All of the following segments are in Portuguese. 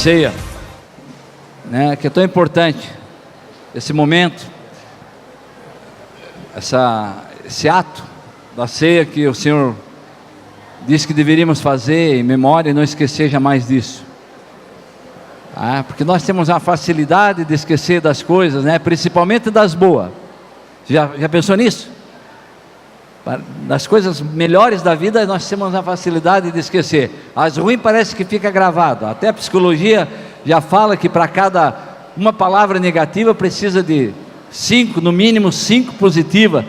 ceia, né, que é tão importante, esse momento, esse ato da ceia que o Senhor disse que deveríamos fazer em memória e não esquecer jamais disso. Porque nós temos a facilidade de esquecer das coisas, né, principalmente das boas. Já pensou nisso? Das coisas melhores da vida nós temos a facilidade de esquecer. As ruins parece que fica gravado. Até a psicologia já fala que para cada uma palavra negativa precisa de 5, no mínimo 5 positivas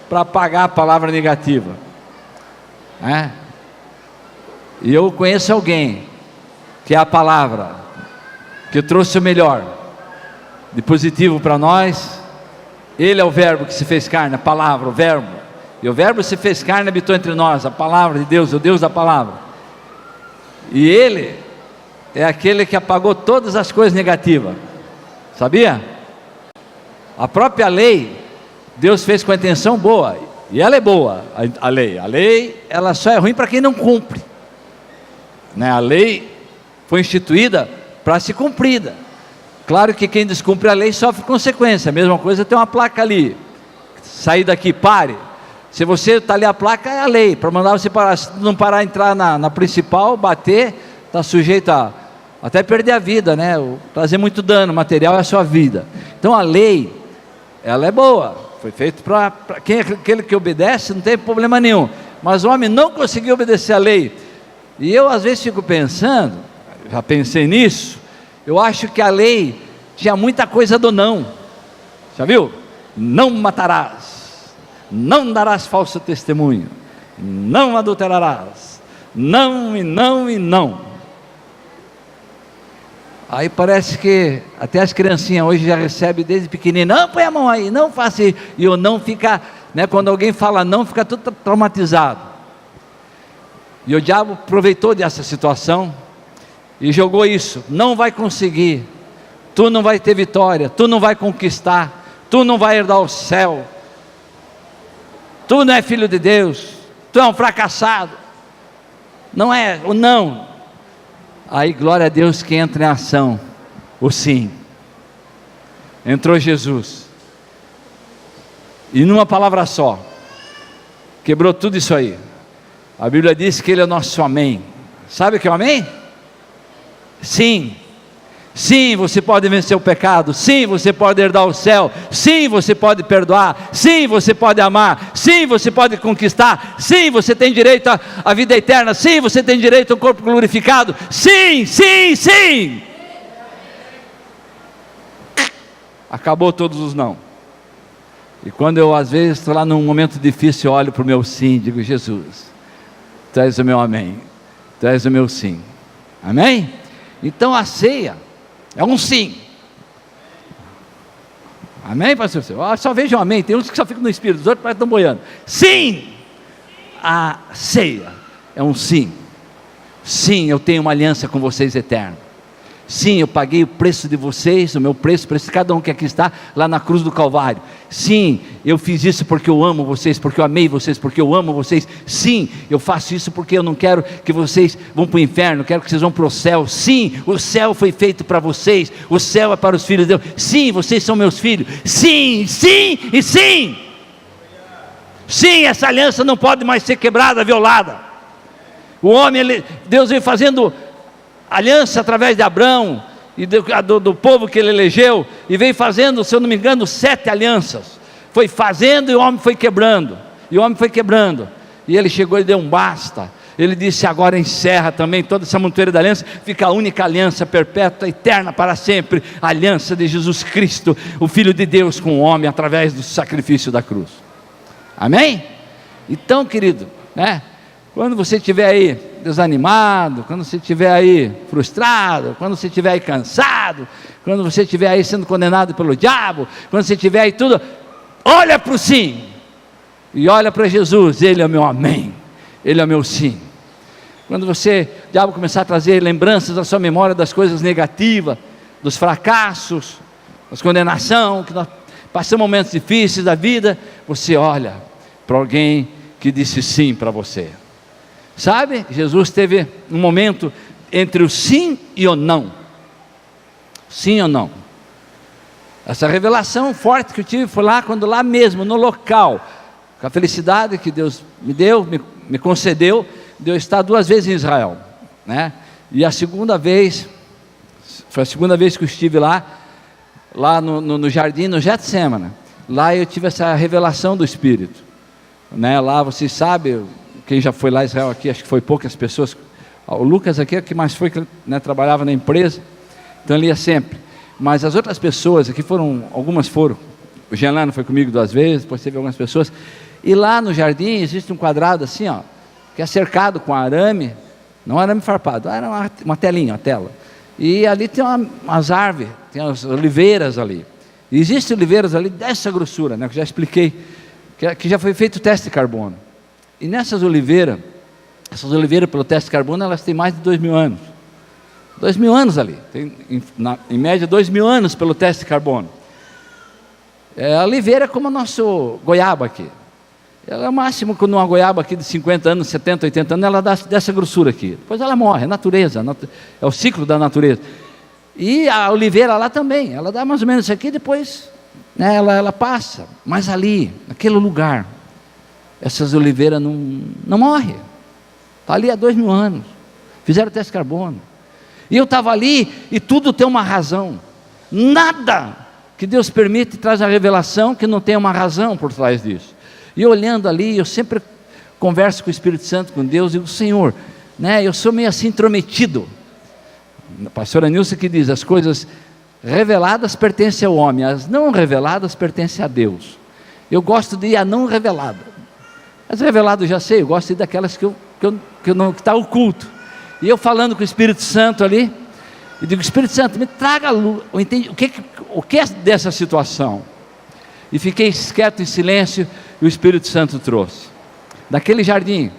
para apagar a palavra negativa. E eu conheço alguém que é a palavra que trouxe o melhor de positivo para nós. Ele é o verbo que se fez carne, a palavra, o verbo. E o verbo se fez carne e habitou entre nós, a palavra de Deus, o Deus da palavra. E ele é aquele que apagou todas as coisas negativas. Sabia? A própria lei, Deus fez com a intenção boa. E ela é boa, a lei. A lei, ela só é ruim para quem não cumpre. A lei foi instituída para ser cumprida. Claro que quem descumpre a lei sofre consequência. A mesma coisa, tem uma placa ali. Sair daqui, pare. Se você está ali, a placa é a lei, para mandar você parar. Se não parar, entrar na principal, bater, está sujeito a até perder a vida, né? Trazer muito dano material à sua vida. Então a lei, ela é boa, foi feito para aquele que obedece, não tem problema nenhum. Mas o homem não conseguiu obedecer a lei. E eu às vezes fico pensando, já pensei nisso, eu acho que a lei tinha muita coisa do não. Já viu? Não matarás. Não darás falso testemunho, não adulterarás, não e não e não. Aí parece que até as criancinhas hoje já recebem desde pequenininho, não, põe a mão aí, não faça isso. E o não fica, né, quando alguém fala não, fica tudo traumatizado. E o diabo aproveitou dessa situação e jogou isso: não vai conseguir, tu não vai ter vitória, tu não vai conquistar, tu não vai herdar o céu, tu não é filho de Deus, tu é um fracassado. Não é o não. Aí glória a Deus que entra em ação o sim. Entrou Jesus, e numa palavra só quebrou tudo isso aí. A Bíblia diz que Ele é o nosso amém. Sabe o que é o amém? Sim. Sim, você pode vencer o pecado. Sim, você pode herdar o céu. Sim, você pode perdoar. Sim, você pode amar. Sim, você pode conquistar. Sim, você tem direito à vida eterna. Sim, você tem direito ao corpo glorificado. Sim, sim, sim. Acabou todos os não. E quando eu às vezes estou lá num momento difícil, eu olho para o meu sim, digo: Jesus, Tu és o meu amém, Tu és o meu sim. Amém? Então a ceia é um sim. Amém, pastor? Só vejo um amém. Tem uns que só ficam no espírito, os outros parecem que estão boiando. Sim, a ceia é um sim. Sim, eu tenho uma aliança com vocês eterna. Sim, eu paguei o preço de vocês, o meu preço de cada um que aqui está, lá na cruz do Calvário. Sim, eu fiz isso porque eu amo vocês, porque eu amei vocês, porque eu amo vocês. Sim, eu faço isso porque eu não quero que vocês vão para o inferno, eu quero que vocês vão para o céu. Sim, o céu foi feito para vocês, o céu é para os filhos de Deus. Sim, vocês são meus filhos. Sim, sim e sim. Sim, essa aliança não pode mais ser quebrada, violada. O homem, Deus vem fazendo aliança através de Abraão e do povo que ele elegeu, e veio fazendo, se eu não me engano, 7 alianças. Foi fazendo e o homem foi quebrando, e o homem foi quebrando, e ele chegou e deu um basta. Ele disse: agora encerra também toda essa montoeira da aliança, fica a única aliança perpétua, eterna para sempre, a aliança de Jesus Cristo, o Filho de Deus com o homem, através do sacrifício da cruz. Amém? Então, querido, né? Quando você estiver aí desanimado, quando você estiver aí frustrado, quando você estiver aí cansado, quando você estiver aí sendo condenado pelo diabo, quando você estiver aí tudo, olha para o sim, e olha para Jesus. Ele é o meu amém, Ele é o meu sim. Quando o diabo começar a trazer lembranças à sua memória das coisas negativas, dos fracassos, das condenações, que nós passamos momentos difíceis da vida, você olha para alguém que disse sim para você. Sabe, Jesus teve um momento entre o sim e o não. Sim ou não? Essa revelação forte que eu tive foi lá, quando lá mesmo, no local, com a felicidade que Deus me deu, me concedeu, de eu estar 2 vezes em Israel, né? E a segunda vez, foi a segunda vez que eu estive lá no jardim, no Getsemane. Lá eu tive essa revelação do Espírito, né? Lá vocês sabem, quem já foi lá em Israel aqui, acho que foi poucas pessoas. O Lucas aqui é o que mais foi, né, trabalhava na empresa, então ele ia sempre. Mas as outras pessoas aqui algumas foram. O Gelano foi comigo 2 vezes, depois teve algumas pessoas. E lá no jardim existe um quadrado assim, ó, que é cercado com arame, não arame farpado, era uma telinha, uma tela. E ali tem umas árvores, tem as oliveiras ali. E existem oliveiras ali dessa grossura, né, que eu já expliquei, que já foi feito o teste de carbono. E nessas oliveiras pelo teste de carbono, elas têm mais de 2.000 anos. 2.000 anos ali, tem, em média 2.000 anos pelo teste de carbono. A oliveira é como o nosso goiaba aqui. Ela é o máximo, quando uma goiaba aqui de 50 anos, 70, 80 anos, ela dá dessa grossura aqui. Depois ela morre, é natureza, é o ciclo da natureza. E a oliveira lá também, ela dá mais ou menos isso aqui, depois, né, ela passa. Mas ali, naquele lugar, essas oliveiras não morrem. Está ali há 2.000 anos. Fizeram teste de carbono. E eu estava ali, e tudo tem uma razão. Nada que Deus permite traz a revelação que não tem uma razão por trás disso. E olhando ali, eu sempre converso com o Espírito Santo, com Deus, e digo: Senhor, né, eu sou meio assim intrometido. A pastora Nilce que diz: as coisas reveladas pertencem ao homem, as não reveladas pertencem a Deus. Eu gosto de ir a não revelada. As reveladas eu já sei, eu gosto de ir daquelas que está oculto. E eu falando com o Espírito Santo ali, e digo: Espírito Santo, me traga o que é dessa situação. E fiquei quieto em silêncio, e o Espírito Santo trouxe. Daquele jardim,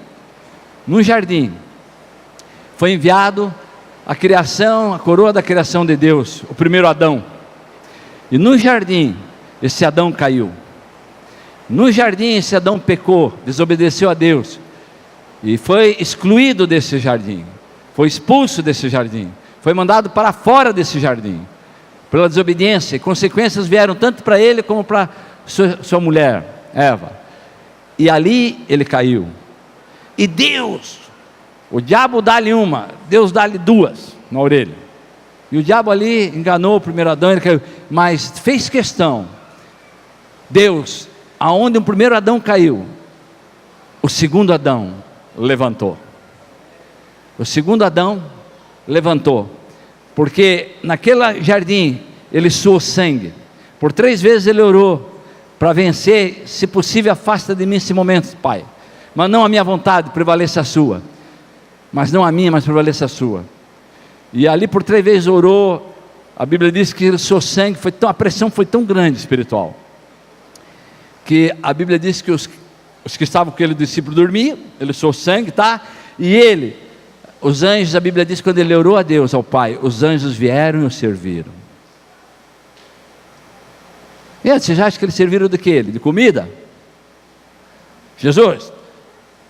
num jardim, foi enviado a criação, a coroa da criação de Deus, o primeiro Adão. E no jardim, esse Adão caiu. No jardim, esse Adão pecou, desobedeceu a Deus, e foi excluído desse jardim. Foi expulso desse jardim, foi mandado para fora desse jardim, pela desobediência, e consequências vieram tanto para ele como para sua mulher, Eva, e ali ele caiu. E Deus, o diabo dá-lhe uma, Deus dá-lhe 2 na orelha, e o diabo ali enganou o primeiro Adão, ele caiu, mas fez questão, Deus, aonde o primeiro Adão caiu, o segundo Adão levantou. O segundo Adão levantou, porque naquele jardim ele suou sangue. Por 3 vezes ele orou para vencer: se possível, afasta de mim esse momento, Pai, mas não a minha vontade, prevaleça a sua. Mas não a minha, mas prevaleça a sua. E ali por 3 vezes orou. A Bíblia diz que ele suou sangue, a pressão foi tão grande espiritual, que a Bíblia diz que os que estavam com ele, o discípulo, dormiam. Ele suou sangue, tá? E os anjos, a Bíblia diz, quando ele orou a Deus, ao Pai, os anjos vieram e o serviram. E você já acha que eles serviram de quê? De comida? Jesus,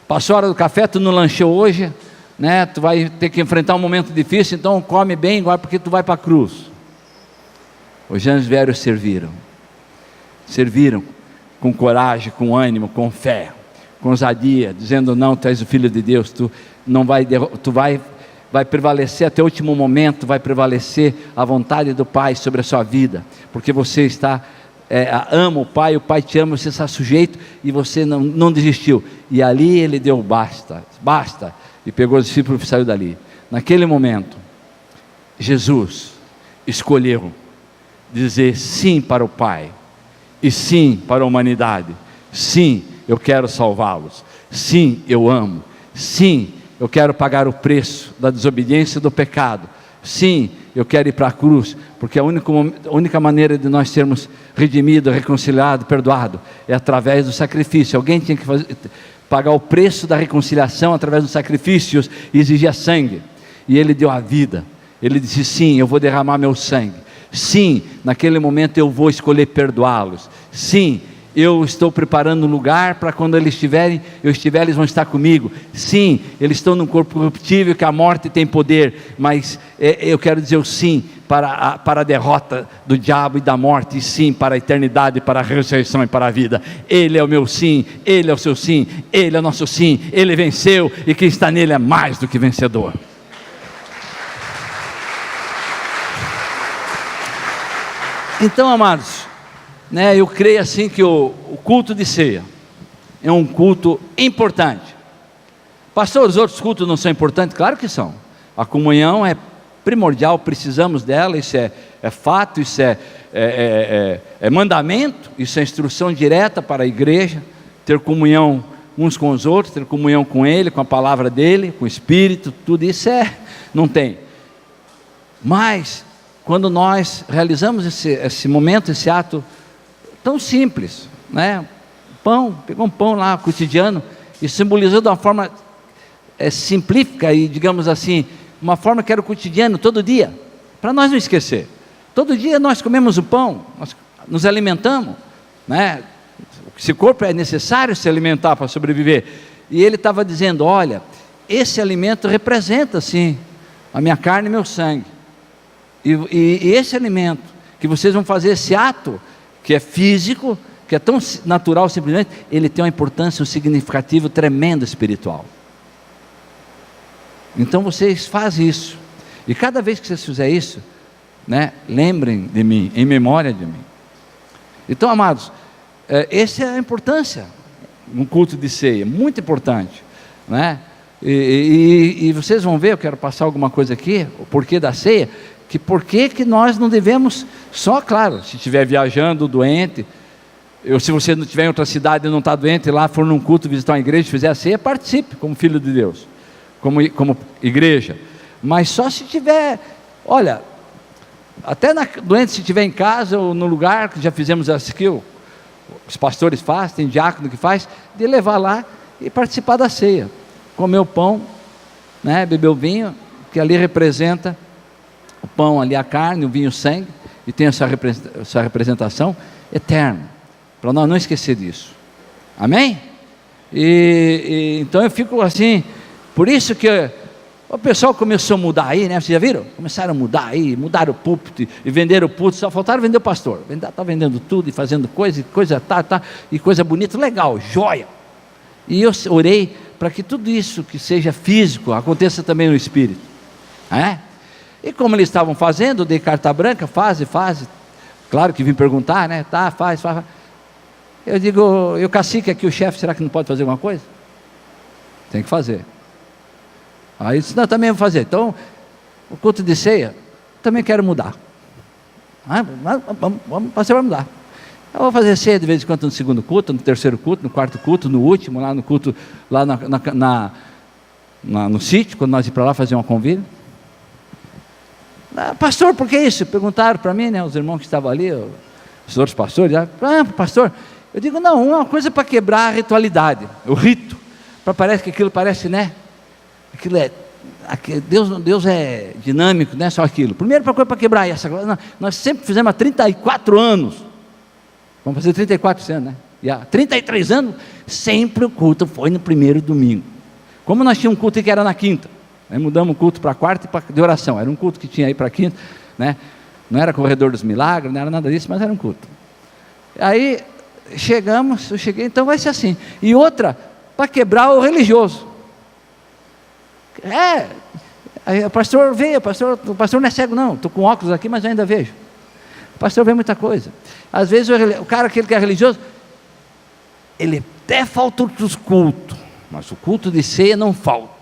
passou a hora do café, tu não lanchou hoje, né? Tu vai ter que enfrentar um momento difícil, então come bem agora, porque tu vai para a cruz. Os anjos vieram e serviram com coragem, com ânimo, com fé, com ousadia, dizendo: não, tu és o Filho de Deus, tu vai prevalecer até o último momento, vai prevalecer a vontade do Pai sobre a sua vida, porque você ama o Pai te ama, você está sujeito, e você não desistiu. E ali ele deu basta, e pegou os discípulos e saiu dali. Naquele momento, Jesus escolheu dizer sim para o Pai, e sim para a humanidade. Sim, eu quero salvá-los. Sim, eu amo. Sim, eu quero pagar o preço da desobediência e do pecado. Sim, eu quero ir para a cruz, porque a única maneira de nós sermos redimidos, reconciliados, perdoados, é através do sacrifício. Alguém tinha que pagar o preço da reconciliação através dos sacrifícios, e exigia sangue, e ele deu a vida. Ele disse: sim, eu vou derramar meu sangue. Sim, naquele momento eu vou escolher perdoá-los. Sim, eu estou preparando um lugar para quando eles estiverem, eles vão estar comigo. Sim, eles estão num corpo corruptível, que a morte tem poder, mas eu quero dizer o sim, para a derrota do diabo e da morte, e sim para a eternidade, para a ressurreição e para a vida. Ele é o meu sim, Ele é o seu sim, Ele é o nosso sim, Ele venceu, e quem está nele é mais do que vencedor. Então, amados, eu creio assim que o culto de ceia é um culto importante. Pastor, os outros cultos não são importantes? Claro que são. A comunhão é primordial, precisamos dela, isso é fato, isso é mandamento, isso é instrução direta para a igreja, ter comunhão uns com os outros, ter comunhão com Ele, com a palavra dEle, com o Espírito, tudo isso não tem. Mas, quando nós realizamos esse momento, esse ato tão simples, pegou um pão lá, cotidiano, e simbolizou de uma forma simplífica e, digamos assim, uma forma que era o cotidiano, todo dia, para nós não esquecer. Todo dia nós comemos o pão, nós nos alimentamos, esse corpo é necessário se alimentar para sobreviver, e ele estava dizendo, olha, esse alimento representa sim, a minha carne e meu sangue, e esse alimento, que vocês vão fazer esse ato, que é físico, que é tão natural simplesmente, ele tem uma importância, um significativo tremendo espiritual. Então vocês fazem isso, e cada vez que vocês fizerem isso, lembrem de mim, em memória de mim. Então, amados, essa é a importância, um culto de ceia, muito importante, e vocês vão ver, eu quero passar alguma coisa aqui, o porquê da ceia, que porquê que nós não devemos, só claro, se estiver viajando, doente, se você não estiver em outra cidade e não está doente, lá for num culto, visitar uma igreja, fizer a ceia, participe como filho de Deus, como igreja, mas só se tiver, olha, até doente se estiver em casa ou no lugar, que já fizemos aqui, os pastores fazem, tem diácono que faz, de levar lá e participar da ceia, comer o pão, beber o vinho, que ali representa o pão, ali a carne, o vinho, o sangue, e tem essa representação eterna, para nós não esquecer disso, amém? Então eu fico assim, por isso que o pessoal começou a mudar aí, vocês já viram? Começaram a mudar aí, mudaram o púlpito e venderam o púlpito, só faltaram vender o pastor. Está vendendo tudo e fazendo coisa e coisa bonita, legal, joia. E eu orei para que tudo isso que seja físico aconteça também no espírito. E como eles estavam fazendo, dei carta branca, faz. Claro que vim perguntar, faz. Eu digo, o cacique aqui, o chefe, será que não pode fazer alguma coisa? Tem que fazer. Aí disse, não, também vou fazer. Então, o culto de ceia, também quero mudar. Você vai mudar. Eu vou fazer ceia de vez em quando no segundo culto, no terceiro culto, no quarto culto, no último, lá no culto, lá no sítio, quando nós ir para lá fazer uma convívio. Pastor, por que isso? Perguntaram para mim, os irmãos que estavam ali, os outros pastores, pastor, eu digo, não, uma coisa para quebrar a ritualidade, o rito, parece que aquilo parece, aquilo Deus é dinâmico, não é só aquilo. Primeiro para quebrar essa coisa, nós sempre fizemos há 34 anos, vamos fazer 34 esse ano, E há 33 anos, sempre o culto foi no primeiro domingo. Como nós tínhamos um culto que era na quinta, mudamos o culto para a quarta e de oração, era um culto que tinha aí para a quinta, não era corredor dos milagres, não era nada disso, mas era um culto. Aí eu cheguei, então vai ser assim. E outra, para quebrar o religioso. Aí o pastor veio, o pastor não é cego não, estou com óculos aqui, mas eu ainda vejo. O pastor vê muita coisa. Às vezes o cara, aquele que é religioso, ele até falta outros cultos, mas o culto de ceia não falta.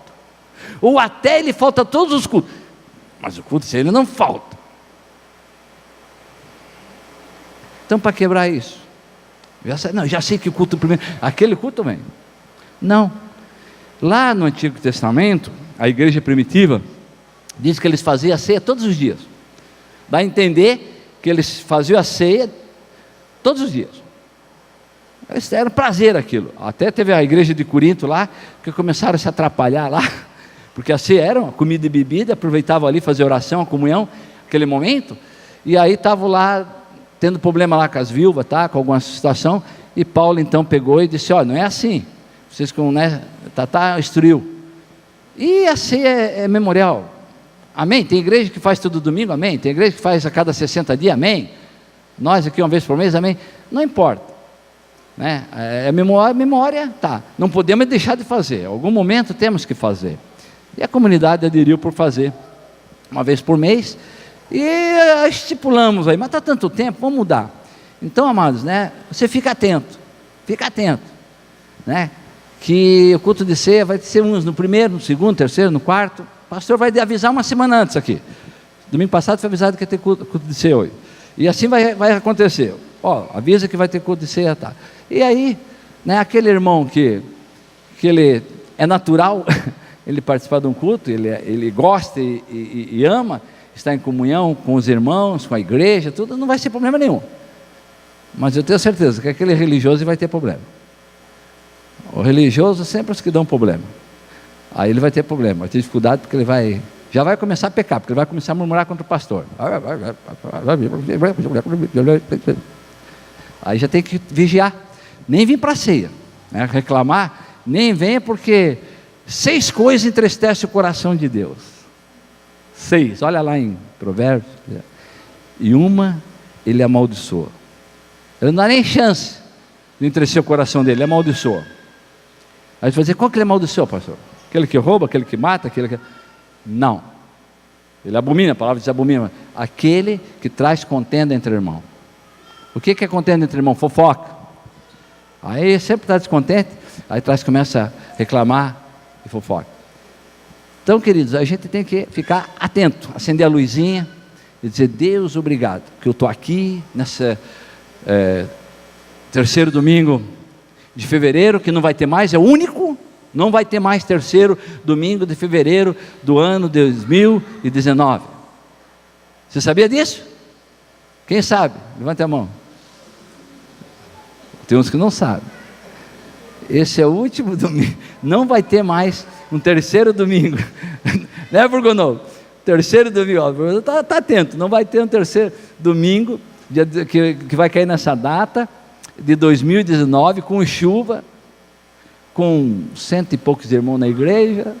Ou até ele falta todos os cultos, mas o culto de ceia ele não falta. Então, para quebrar isso, já sei que o culto primeiro, aquele culto também. Não. Lá no Antigo Testamento, a igreja primitiva diz que eles faziam a ceia todos os dias. Dá a entender que eles faziam a ceia todos os dias. Era um prazer aquilo. Até teve a igreja de Corinto lá, que começaram a se atrapalhar lá, porque a ceia era uma comida e bebida, aproveitavam ali fazer oração, a comunhão, aquele momento, e aí estavam lá, tendo problema lá com as viúvas, com alguma situação, e Paulo então pegou e disse, não é assim, vocês instruiu, e a ceia é memorial, Amém? Tem igreja que faz todo domingo, amém? Tem igreja que faz a cada 60 dias, amém? Nós aqui uma vez por mês, amém? Não importa, né? Memória, tá. Não podemos deixar de fazer, em algum momento temos que fazer. E a comunidade aderiu por fazer uma vez por mês, e estipulamos aí, mas está tanto tempo, vamos mudar. Então, amados, né? Você fica atento, né? Que o culto de ceia vai ser uns no primeiro, no segundo, no terceiro, no quarto. O pastor vai avisar uma semana antes aqui. Domingo passado foi avisado que ia ter culto de ceia hoje. E assim vai acontecer. Ó, avisa que vai ter culto de ceia, tá. E aí, né, aquele irmão que ele é natural, ele participar de um culto, ele gosta e ama, está em comunhão com os irmãos, com a igreja, tudo, não vai ser problema nenhum. Mas eu tenho certeza que aquele religioso vai ter problema. O religioso sempre é os que dão problema. Aí ele vai ter problema, vai ter dificuldade, porque ele já vai começar a pecar, porque ele vai começar a murmurar contra o pastor. Aí já tem que vigiar, nem vir para a ceia, né? Reclamar, nem venha, porque 6 coisas entristecem o coração de Deus. 6, olha lá em Provérbios. E uma, ele amaldiçoa. Ele não dá nem chance de entristecer o coração dele, ele amaldiçoa. Aí você vai dizer, qual que ele amaldiçoa, pastor? Aquele que rouba, aquele que mata, aquele que... Não, ele abomina, a palavra diz abomina. Aquele que traz contenda entre irmãos. O que é contenda entre irmãos? Fofoca. Aí sempre está descontente, aí começa a reclamar e fofoca. Então, queridos, a gente tem que ficar atento, acender a luzinha e dizer, Deus, obrigado, que eu estou aqui nessa terceiro domingo de fevereiro, que não vai ter mais, é o único, não vai ter mais terceiro domingo de fevereiro do ano 2019. Você sabia disso? Quem sabe? Levante a mão. Tem uns que não sabem. Esse é o último domingo, não vai ter mais um terceiro domingo, né, Burgonovo? Terceiro domingo, está atento, não vai ter um terceiro domingo que vai cair nessa data de 2019, com chuva, com 100 e poucos irmãos na igreja,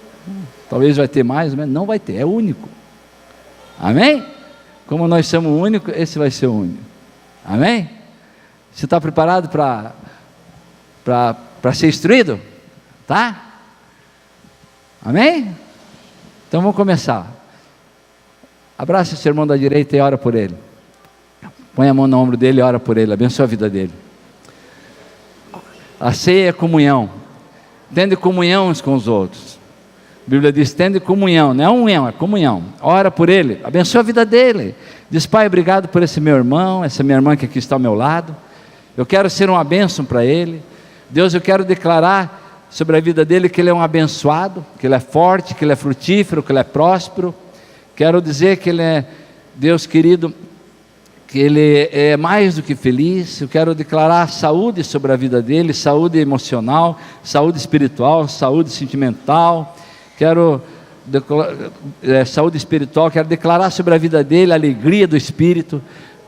talvez vai ter mais, mas não vai ter, é único. Amém? Como nós somos únicos, esse vai ser o único. Amém? Você está preparado para ser instruído? Tá? Amém? Então vamos começar. Abraça o seu irmão da direita e ora por ele. Põe a mão no ombro dele e ora por ele, abençoa a vida dele. A ceia é comunhão. Tende comunhão uns com os outros. A Bíblia diz, tende comunhão, não é união, é comunhão. Ora por ele, abençoa a vida dele. Diz, Pai, obrigado por esse meu irmão, essa minha irmã que aqui está ao meu lado. Eu quero ser uma bênção para ele. Deus, eu quero declarar sobre a vida dele que ele é um abençoado, que ele é forte, que ele é frutífero, que ele é próspero. Quero dizer que ele é, Deus querido, que ele é mais do que feliz. Eu quero declarar saúde sobre a vida dele, saúde emocional, saúde espiritual, saúde sentimental. Quero saúde espiritual, quero declarar sobre a vida dele a alegria do Espírito.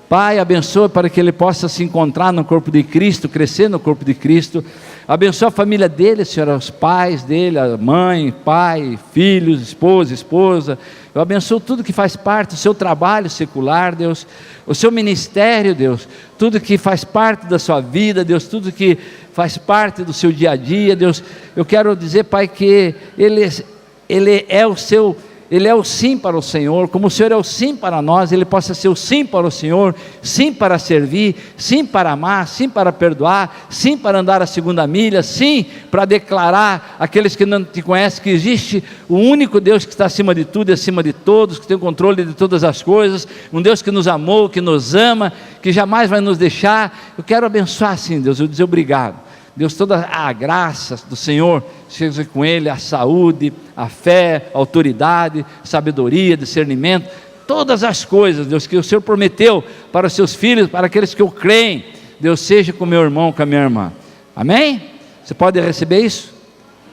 Pai, abençoa para que ele possa se encontrar no corpo de Cristo, crescer no corpo de Cristo. Abençoa a família dele, Senhor, os pais dele, a mãe, pai, filhos, esposa. Eu abençoo tudo que faz parte do seu trabalho secular, Deus, o seu ministério, Deus, tudo que faz parte da sua vida, Deus, tudo que faz parte do seu dia a dia, Deus. Eu quero dizer, Pai, que Ele é o sim para o Senhor, como o Senhor é o sim para nós, Ele possa ser o sim para o Senhor, sim para servir, sim para amar, sim para perdoar, sim para andar a segunda milha, sim para declarar àqueles que não te conhecem que existe o único Deus que está acima de tudo e acima de todos, que tem o controle de todas as coisas, um Deus que nos amou, que nos ama, que jamais vai nos deixar. Eu quero abençoar sim, Deus, eu dizer obrigado. Deus, toda a graça do Senhor seja com ele, a saúde, a fé, a autoridade, sabedoria, discernimento, todas as coisas, Deus, que o Senhor prometeu para os seus filhos, para aqueles que o creem. Deus, seja com meu irmão, com a minha irmã. Amém? Você pode receber isso?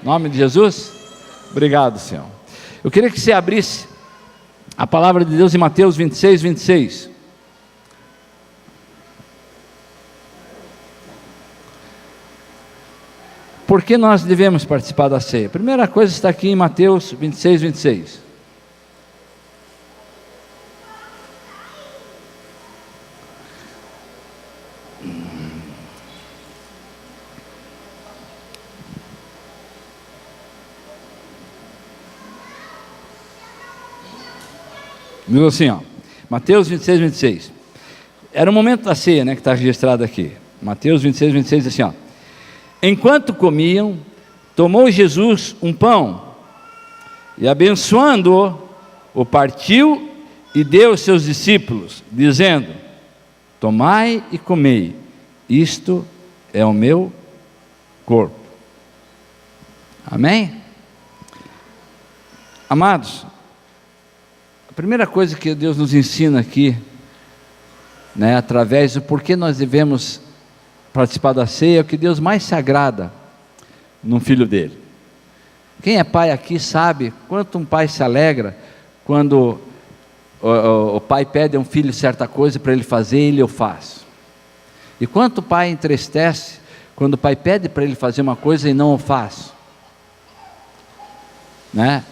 Em nome de Jesus? Obrigado, Senhor. Eu queria que você abrisse a palavra de Deus em Mateus 26, 26. Por que nós devemos participar da ceia? A primeira coisa está aqui em Mateus 26, 26. Diz assim, ó, Mateus 26, 26. Era o momento da ceia, né, que está registrado aqui. Mateus 26, 26 diz assim, ó. Enquanto comiam, tomou Jesus um pão e, abençoando-o, o partiu e deu aos seus discípulos, dizendo: tomai e comei, isto é o meu corpo. Amém? Amados, a primeira coisa que Deus nos ensina aqui, né, através do porquê nós devemos participar da ceia, é o que Deus mais se agrada no filho dele. Quem é pai aqui sabe quanto um pai se alegra quando o pai pede a um filho certa coisa para ele fazer, ele o faz. E quanto o pai entristece quando o pai pede para ele fazer uma coisa e não o faz, né?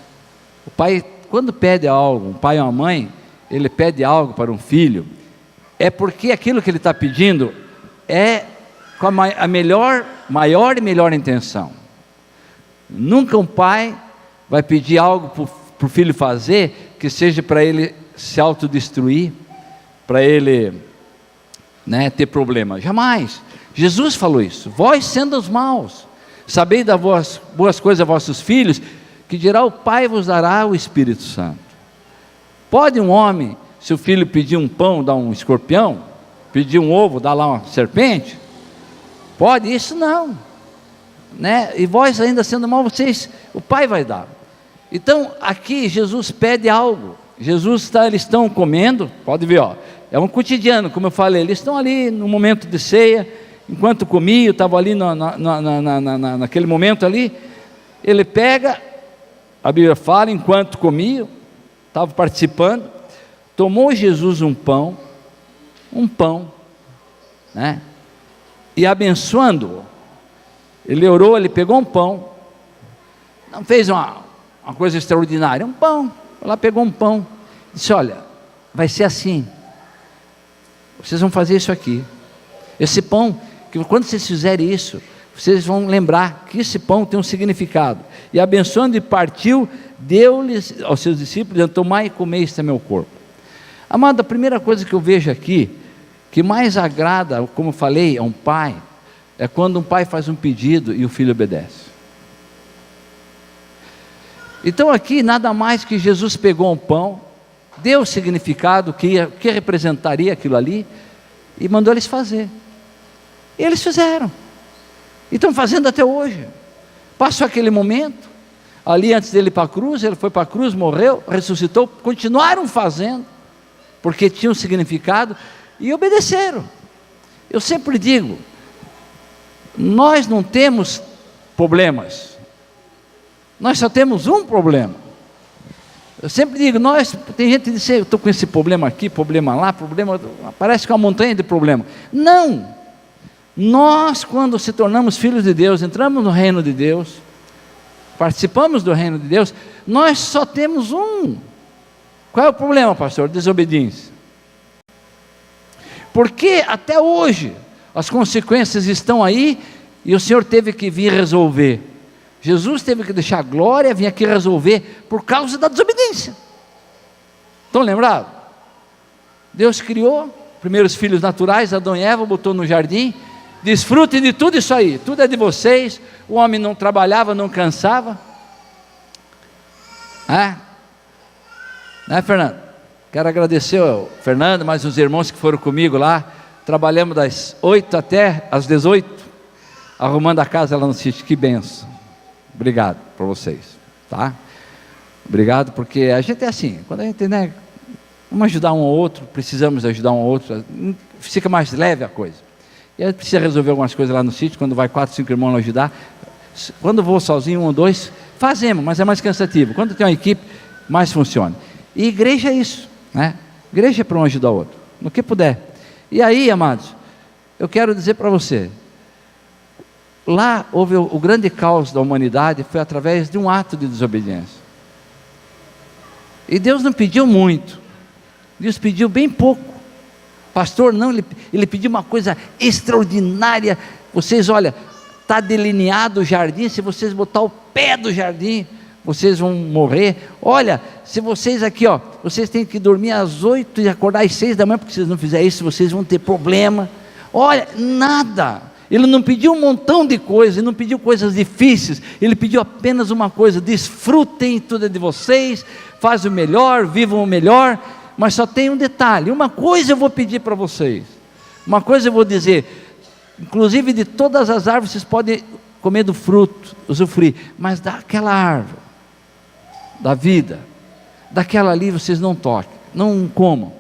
O pai, quando pede algo, um pai ou uma mãe, ele pede algo para um filho, é porque aquilo que ele está pedindo é com a maior e melhor intenção. Nunca um pai vai pedir algo para o filho fazer que seja para ele se autodestruir, para ele, né, ter problema. Jamais. Jesus falou isso: vós sendo os maus, sabei dar boas coisas a vossos filhos, que dirá o Pai vos dará o Espírito Santo. Pode um homem, se o filho pedir um pão, dar um escorpião, pedir um ovo, dar lá uma serpente? Pode? Isso não, né? E vós ainda sendo mal, vocês, o Pai vai dar. Então aqui Jesus pede algo. Eles estão comendo, pode ver, ó, é um cotidiano, como eu falei, eles estão ali no momento de ceia, enquanto comia, eu estava ali naquele momento ali, ele pega, a Bíblia fala, enquanto comia, estava participando, tomou Jesus um pão, né, e abençoando-o, ele orou, ele pegou um pão, não fez uma coisa extraordinária, um pão, lá pegou um pão, disse: olha, vai ser assim, vocês vão fazer isso aqui, esse pão, que quando vocês fizerem isso, vocês vão lembrar que esse pão tem um significado, e abençoando e partiu, deu-lhes aos seus discípulos, dizendo: tomai e comei, este é meu corpo. Amado, a primeira coisa que eu vejo aqui, que mais agrada, como eu falei, a um pai, é quando um pai faz um pedido e o filho obedece. Então aqui nada mais que Jesus pegou um pão, deu o significado, que representaria aquilo ali, e mandou eles fazer. E eles fizeram, e estão fazendo até hoje. Passou aquele momento, ali antes dele ir para a cruz, ele foi para a cruz, morreu, ressuscitou, continuaram fazendo, porque tinha um significado, e obedeceram. Eu sempre digo, nós não temos problemas, nós só temos um problema. Eu sempre digo, tem gente que diz: eu estou com esse problema aqui, problema lá, problema, parece que é uma montanha de problema. Não, nós, quando se tornamos filhos de Deus, entramos no reino de Deus, participamos do reino de Deus, nós só temos um. Qual é o problema, pastor? Desobediência. Porque até hoje as consequências estão aí, e o Senhor teve que vir resolver. Jesus teve que deixar a glória, vir aqui resolver por causa da desobediência. Estão lembrados? Deus criou primeiros filhos naturais, Adão e Eva, botou no jardim: desfrutem de tudo isso aí, tudo é de vocês. O homem não trabalhava, não cansava, né, Fernando? Quero agradecer ao Fernando, mais os irmãos que foram comigo lá. Trabalhamos das 8 até as 18, arrumando a casa lá no sítio. Que benção. Obrigado por vocês, tá? Obrigado, porque a gente é assim, quando a gente, né, vamos ajudar um ao outro, precisamos ajudar um ao outro, fica mais leve a coisa. E a gente precisa resolver algumas coisas lá no sítio, quando vai 4, 5 irmãos ajudar. Quando eu vou sozinho, 1 ou 2, fazemos, mas é mais cansativo. Quando tem uma equipe, mais funciona. E igreja é isso, né? Igreja é para um ajudar o outro, no que puder. E aí, amados, eu quero dizer para você, lá houve o grande caos da humanidade, foi através de um ato de desobediência. E Deus não pediu muito, Deus pediu bem pouco. Pastor, não, ele pediu uma coisa extraordinária. Vocês, olha, está delineado o jardim, se vocês botar o pé do jardim, vocês vão morrer. Olha, se vocês aqui, ó, vocês têm que dormir às 8 e acordar às 6 da manhã, porque se vocês não fizerem isso, vocês vão ter problema. Olha, nada. Ele não pediu um montão de coisas, ele não pediu coisas difíceis, ele pediu apenas uma coisa: desfrutem tudo de vocês, fazem o melhor, vivam o melhor, mas só tem um detalhe, uma coisa eu vou pedir para vocês, uma coisa eu vou dizer, inclusive de todas as árvores vocês podem comer do fruto, usufruir, mas daquela árvore, da vida, daquela ali vocês não toquem, não comam,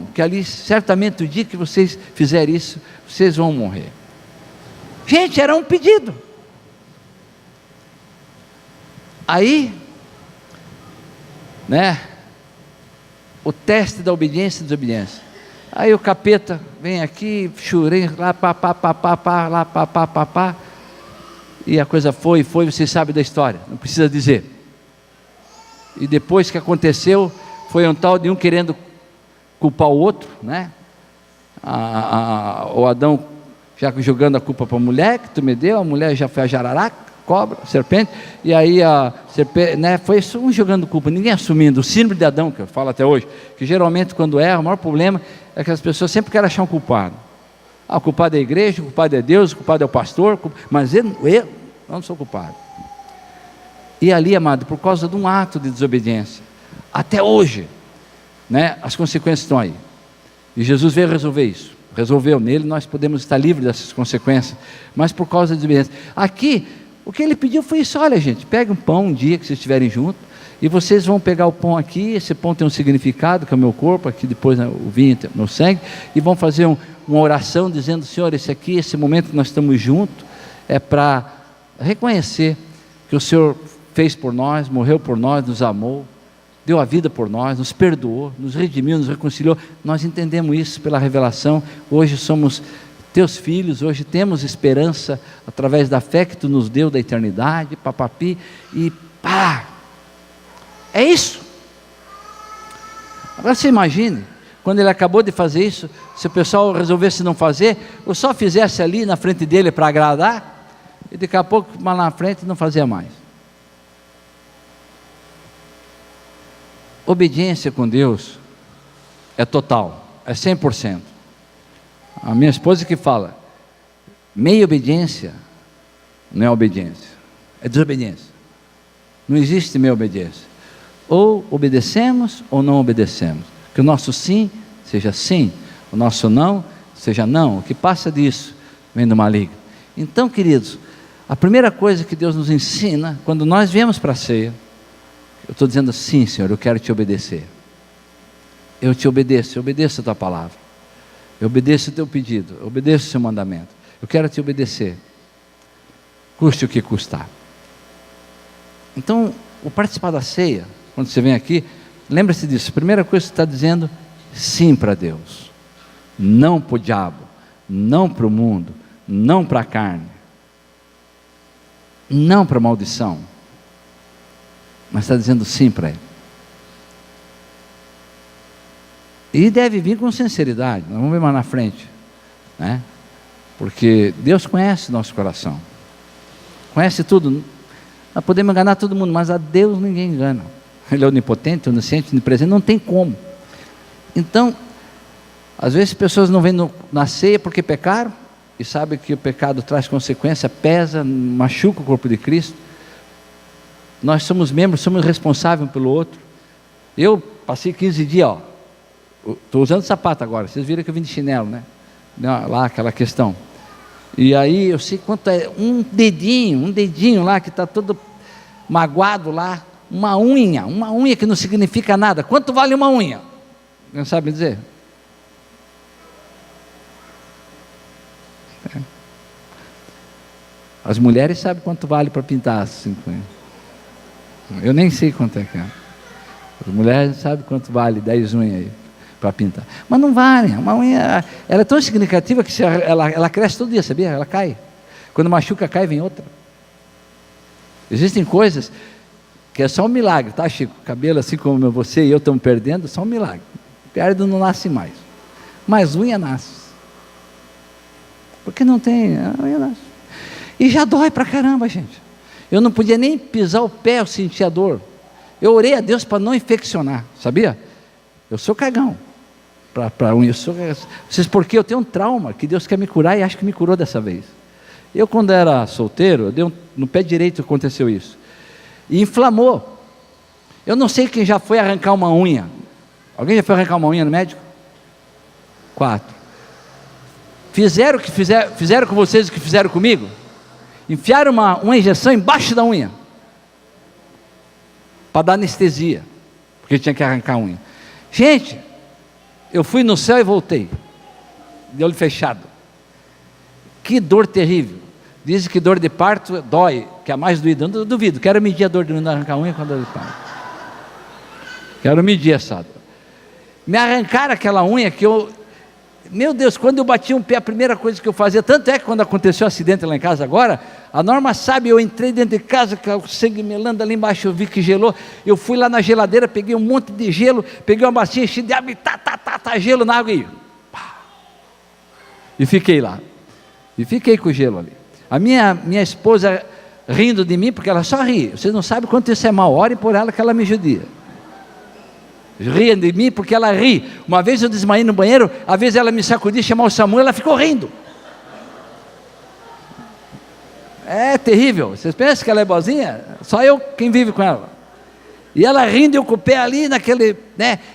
porque ali certamente o dia que vocês fizerem isso, vocês vão morrer. Gente, era um pedido. Aí, o teste da obediência e desobediência. Aí o capeta vem aqui, churei, lá, pá, e a coisa foi, vocês sabem da história, não precisa dizer. E depois que aconteceu, foi um tal de um querendo culpar o outro, o Adão já jogando a culpa para a mulher, que tu me deu, a mulher já foi a jararaca, cobra, serpente, e aí a serpente, foi só um jogando culpa, ninguém assumindo, o síndrome de Adão, que eu falo até hoje, que geralmente quando erra, o maior problema é que as pessoas sempre querem achar um culpado. O culpado é a igreja, o culpado é Deus, o culpado é o pastor, mas eu não sou culpado. E ali, amado, por causa de um ato de desobediência, até hoje, as consequências estão aí, e Jesus veio resolver isso, resolveu nele, nós podemos estar livres dessas consequências, mas por causa da desobediência. Aqui, o que ele pediu foi isso: olha gente, pegue um pão um dia que vocês estiverem juntos, e vocês vão pegar o pão aqui, esse pão tem um significado, que é o meu corpo, aqui depois o vinho, o meu sangue, e vão fazer uma oração dizendo: Senhor, esse momento que nós estamos juntos, é para reconhecer que o Senhor fez por nós, morreu por nós, nos amou, deu a vida por nós, nos perdoou, nos redimiu, nos reconciliou. Nós entendemos isso pela revelação. Hoje somos teus filhos, hoje temos esperança através da fé que tu nos deu da eternidade, papapi, e pá, é isso. Agora você imagine, quando ele acabou de fazer isso, se o pessoal resolvesse não fazer, ou só fizesse ali na frente dele para agradar, e daqui a pouco lá na frente não fazia mais. Obediência com Deus é total, é 100%. A minha esposa que fala, meia obediência não é obediência, é desobediência. Não existe meia obediência. Ou obedecemos ou não obedecemos. Que o nosso sim seja sim, o nosso não seja não. O que passa disso vem do maligno. Então, queridos, a primeira coisa que Deus nos ensina quando nós viemos para a ceia, eu estou dizendo: sim, Senhor, eu quero te obedecer. Eu te obedeço, eu obedeço a tua palavra, eu obedeço o teu pedido, eu obedeço o seu mandamento, eu quero te obedecer, custe o que custar. Então, o participar da ceia, quando você vem aqui, lembre-se disso. A primeira coisa que você está dizendo: sim para Deus, não para o diabo, não para o mundo, não para a carne, não para a maldição, mas está dizendo sim para Ele. E deve vir com sinceridade. Nós vamos ver mais na frente, porque Deus conhece o nosso coração, conhece tudo. Nós podemos enganar todo mundo, mas a Deus ninguém engana. Ele é onipotente, onisciente, onipresente, não tem como. Então, às vezes as pessoas não vêm na ceia porque pecaram, e sabem que o pecado traz consequência, pesa, machuca o corpo de Cristo. Nós somos membros, somos responsáveis um pelo outro. Eu passei 15 dias, estou usando sapato agora, vocês viram que eu vim de chinelo, lá aquela questão. E aí eu sei quanto é, um dedinho lá que está todo magoado lá, uma unha que não significa nada. Quanto vale uma unha? Não sabe dizer? As mulheres sabem quanto vale para pintar 5 unhas. Eu nem sei quanto é que é. As mulheres sabem quanto vale 10 unhas aí para pintar. Mas não vale. Uma unha, ela é tão significativa que ela cresce todo dia, sabia? Ela cai. Quando machuca, cai, vem outra. Existem coisas que é só um milagre, tá, Chico? Cabelo assim como você e eu estamos perdendo, só um milagre. Perde, não nasce mais. Mas unha nasce. Porque não tem, a unha nasce. E já dói pra caramba, gente. Eu não podia nem pisar o pé, eu sentia dor. Eu orei a Deus para não infeccionar, sabia? Eu sou cagão para unha. Vocês, porque eu tenho um trauma que Deus quer me curar e acho que me curou dessa vez. Eu, quando era solteiro, no pé direito aconteceu isso. E inflamou. Eu não sei quem já foi arrancar uma unha. Alguém já foi arrancar uma unha no médico? 4. Fizeram com vocês o que fizeram comigo? Enfiaram uma injeção embaixo da unha, para dar anestesia, porque tinha que arrancar a unha. Gente, eu fui no céu e voltei, de olho fechado. Que dor terrível. Dizem que dor de parto dói, que é a mais doída. Eu duvido, quero medir a dor de arrancar a unha com a dor de parto. Quero medir essa dor. Me arrancaram aquela unha que meu Deus, quando eu bati um pé, a primeira coisa que eu fazia, tanto é que quando aconteceu o acidente lá em casa agora, a Norma sabe, eu entrei dentro de casa, com o sangue melando ali embaixo, eu vi que gelou, eu fui lá na geladeira, peguei um monte de gelo, peguei uma bacia, enchi de água e gelo na água e fiquei lá, e fiquei com o gelo ali. A minha esposa rindo de mim, porque ela só ri, vocês não sabem quanto isso é mal, ore por ela que ela me judia. Ria de mim porque ela ri. Uma vez eu desmaiei no banheiro, às vezes ela me sacudia, chamou o Samuel, ela ficou rindo. É terrível. Vocês pensam que ela é boazinha? Só eu quem vive com ela. E ela rindo, eu com o pé ali naquele,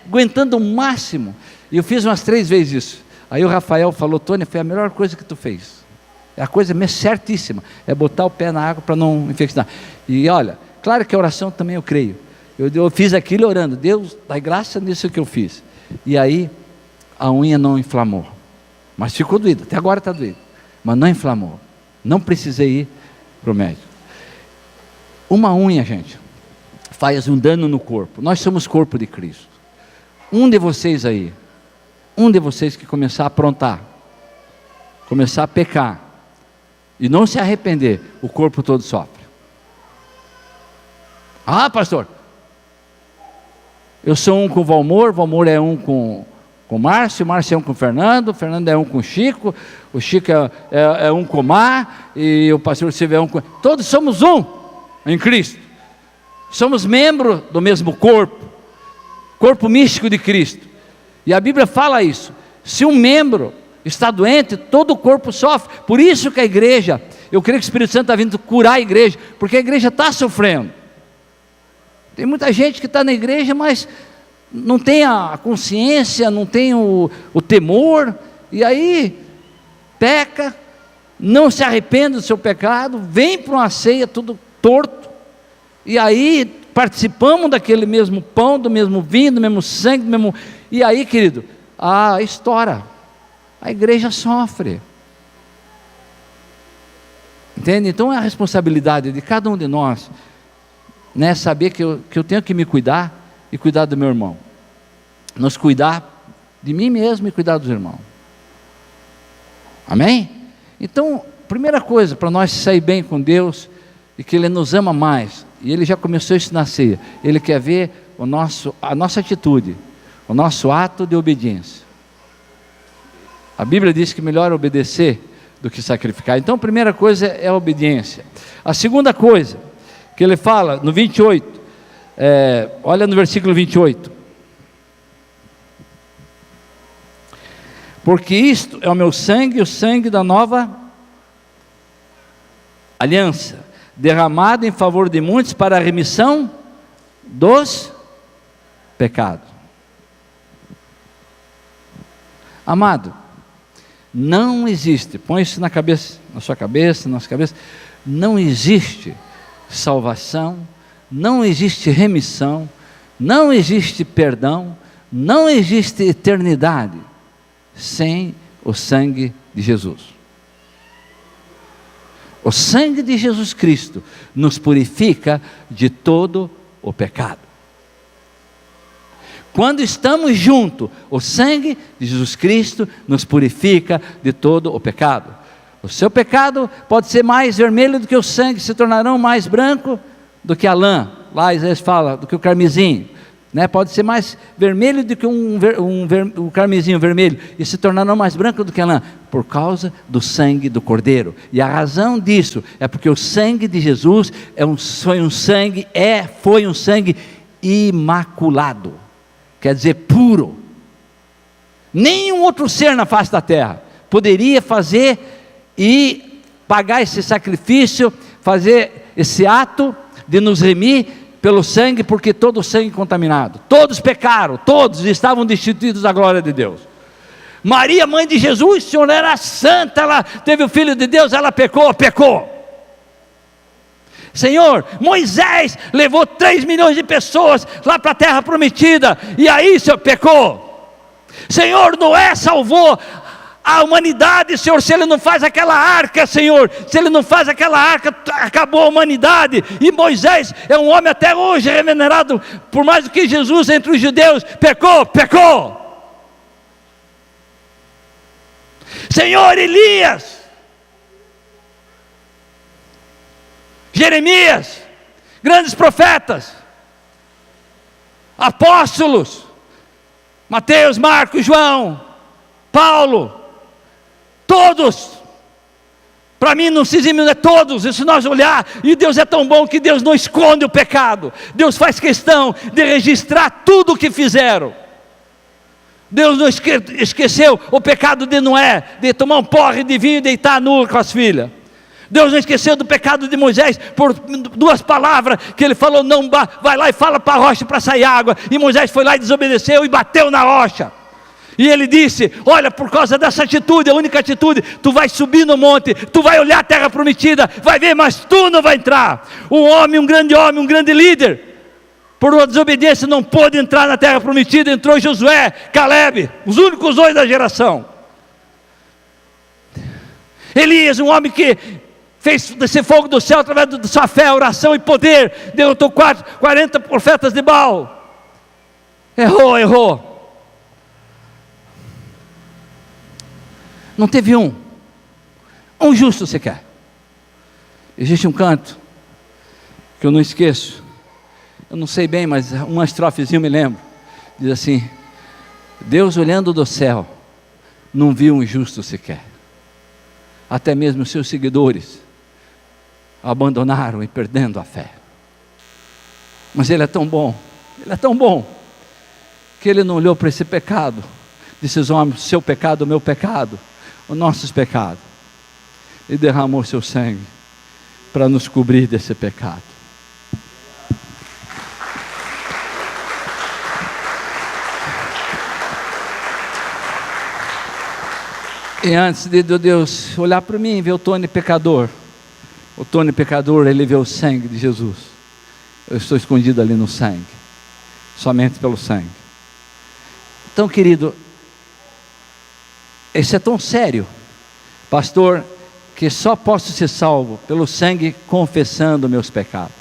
aguentando o máximo. E eu fiz umas 3 vezes isso. Aí o Rafael falou: Tony, foi a melhor coisa que tu fez. É a coisa certíssima, é botar o pé na água para não infeccionar. E olha, claro que a oração também eu creio. Eu fiz aquilo orando, Deus, dá graça nisso que eu fiz. E aí, a unha não inflamou. Mas ficou doída, até agora está doída. Mas não inflamou. Não precisei ir para o médico. Uma unha, gente, faz um dano no corpo. Nós somos corpo de Cristo. Um de vocês que começar a aprontar, começar a pecar, e não se arrepender, o corpo todo sofre. Ah, pastor, eu sou um com o Valmor é um com o Márcio é um com o Fernando é um com o Chico é um com o Mar, e o pastor Silvio é um com... Todos somos um em Cristo, somos membros do mesmo corpo místico de Cristo, e a Bíblia fala isso. Se um membro está doente, todo o corpo sofre. Por isso que a igreja, eu creio que o Espírito Santo está vindo curar a igreja, porque a igreja está sofrendo. Tem muita gente que está na igreja, mas não tem a consciência, não tem o temor, e aí peca, não se arrepende do seu pecado, vem para uma ceia tudo torto, e aí participamos daquele mesmo pão, do mesmo vinho, do mesmo sangue, e aí, querido, estoura, a igreja sofre. Entende? Então é a responsabilidade de cada um de nós, saber que eu tenho que me cuidar e cuidar do meu irmão, nos cuidar de mim mesmo e cuidar dos irmãos. Amém? Então, primeira coisa, para nós sair bem com Deus, e que Ele nos ama mais, e Ele já começou isso na ceia, Ele quer ver a nossa atitude, o nosso ato de obediência. A Bíblia diz que melhor obedecer do que sacrificar. Então a primeira coisa é a obediência. A segunda coisa que ele fala no 28, olha no versículo 28, porque isto é o meu sangue, o sangue da nova aliança, derramado em favor de muitos para a remissão dos pecados. Amado, não existe, põe isso na cabeça, na sua cabeça, na nossa cabeça, não existe salvação, não existe remissão, não existe perdão, não existe eternidade sem o sangue de Jesus. O sangue de Jesus Cristo nos purifica de todo o pecado. Quando estamos juntos, o sangue de Jesus Cristo nos purifica de todo o pecado. O seu pecado pode ser mais vermelho do que o sangue, se tornarão mais branco do que a lã. Lá Isaías fala, do que o carmesim, pode ser mais vermelho do que um carmesim vermelho, e se tornarão mais branco do que a lã, por causa do sangue do Cordeiro. E a razão disso é porque o sangue de Jesus foi um sangue imaculado, quer dizer puro. Nenhum outro ser na face da terra poderia fazer e pagar esse sacrifício, fazer esse ato de nos remir pelo sangue, porque todo o sangue contaminado, todos pecaram, todos estavam destituídos da glória de Deus. Maria, mãe de Jesus, o Senhor era santa, ela teve o Filho de Deus, ela pecou. Senhor, Moisés levou 3 milhões de pessoas lá para a terra prometida, e aí, Senhor, pecou. Senhor, Noé salvou a humanidade, Senhor. Se Ele não faz aquela arca, Senhor, se Ele não faz aquela arca, acabou a humanidade. E Moisés é um homem até hoje revenerado, por mais do que Jesus entre os judeus, pecou. Senhor, Elias, Jeremias, grandes profetas, apóstolos, Mateus, Marcos, João, Paulo, todos, para mim não se exime, é todos. E se nós olhar, e Deus é tão bom que Deus não esconde o pecado, Deus faz questão de registrar tudo o que fizeram. Deus não esqueceu o pecado de Noé, de tomar um porre de vinho e deitar nu com as filhas. Deus não esqueceu do pecado de Moisés, por 2 palavras que ele falou, não, vai lá e fala para a rocha para sair água, e Moisés foi lá e desobedeceu e bateu na rocha, e ele disse, olha, por causa dessa atitude, a única atitude, tu vai subir no monte, tu vai olhar a terra prometida, vai ver, mas tu não vai entrar. Um grande líder, por uma desobediência não pôde entrar na terra prometida, entrou Josué, Calebe, os únicos 2 da geração. Elias, um homem que fez descer fogo do céu através da sua fé, oração e poder, derrotou 40 profetas de Baal. Errou. Não teve um justo sequer. Existe um canto que eu não esqueço, eu não sei bem, mas uma estrofezinha eu me lembro, diz assim: Deus olhando do céu, não viu um justo sequer, até mesmo os seus seguidores abandonaram e perdendo a fé. Mas Ele é tão bom, que Ele não olhou para esse pecado, disse aos homens, seu pecado, o meu pecado, os nossos pecados, e derramou seu sangue para nos cobrir desse pecado. E antes de Deus olhar para mim e ver o Tony pecador, ele vê o sangue de Jesus. Eu estou escondido ali no sangue, somente pelo sangue. Então, querido, isso é tão sério, pastor, que só posso ser salvo pelo sangue, confessando meus pecados.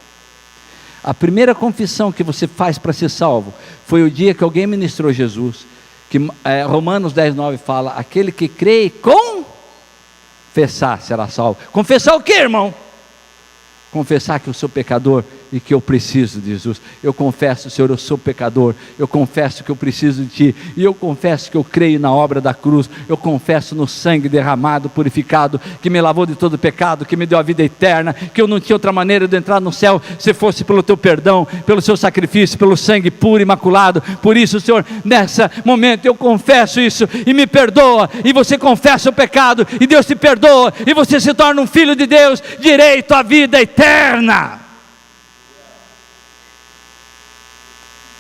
A primeira confissão que você faz para ser salvo foi o dia que alguém ministrou Jesus, que Romanos 10:9 fala, aquele que crê e confessar será salvo. Confessar o que, irmão? Confessar que eu sou pecador e que eu preciso de Jesus. Eu confesso, Senhor, eu sou pecador, eu confesso que eu preciso de Ti, e eu confesso que eu creio na obra da cruz, eu confesso no sangue derramado, purificado, que me lavou de todo pecado, que me deu a vida eterna, que eu não tinha outra maneira de entrar no céu, se fosse pelo Teu perdão, pelo Seu sacrifício, pelo sangue puro e imaculado. Por isso, Senhor, nesse momento eu confesso isso, e me perdoa, e você confessa o pecado, e Deus te perdoa, e você se torna um filho de Deus, direito à vida eterna.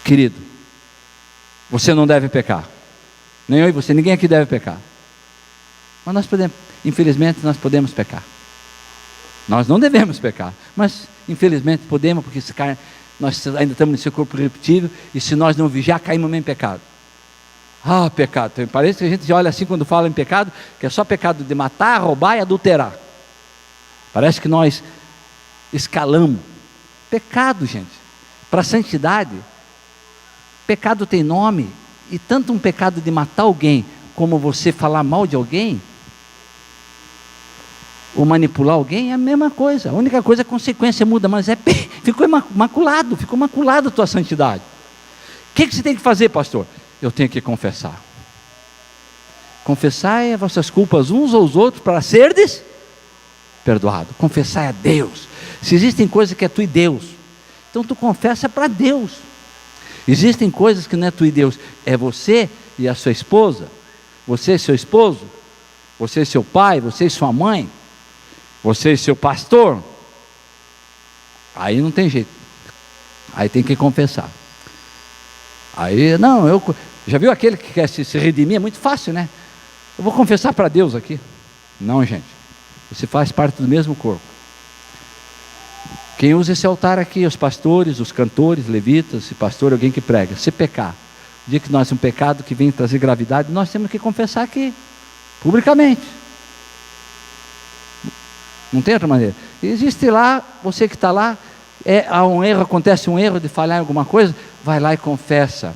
Querido, você não deve pecar, nem eu e você, ninguém aqui deve pecar, mas nós podemos, infelizmente nós podemos pecar. Nós não devemos pecar, mas infelizmente podemos, porque nós ainda estamos nesse corpo corruptível, e se nós não vigiar, caímos em pecado. Pecado, parece que a gente olha assim quando fala em pecado, que é só pecado de matar, roubar e adulterar. Parece que nós escalamos. Pecado, gente, para a santidade, pecado tem nome, e tanto um pecado de matar alguém, como você falar mal de alguém, ou manipular alguém, é a mesma coisa. A única coisa, a consequência muda, mas ficou maculado a tua santidade. O que você tem que fazer, pastor? Eu tenho que confessar. Confessai as vossas culpas uns aos outros, para serdes perdoado. Confessai a Deus. Se existem coisas que é tu e Deus, então tu confessa para Deus. Existem coisas que não é tu e Deus, é você e a sua esposa, você e seu esposo, você e seu pai, você e sua mãe, você e seu pastor. Aí não tem jeito, aí tem que confessar. Aí, não, já viu aquele que quer se redimir? É muito fácil, né? Eu vou confessar para Deus aqui. Não, gente, você faz parte do mesmo corpo. Quem usa esse altar aqui, os pastores, os cantores, levitas, e pastor, alguém que prega. Se pecar, o dia que nós um pecado que vem trazer gravidade, nós temos que confessar aqui, publicamente. Não tem outra maneira. Existe lá, você que está lá, há um erro, acontece um erro de falhar em alguma coisa, vai lá e confessa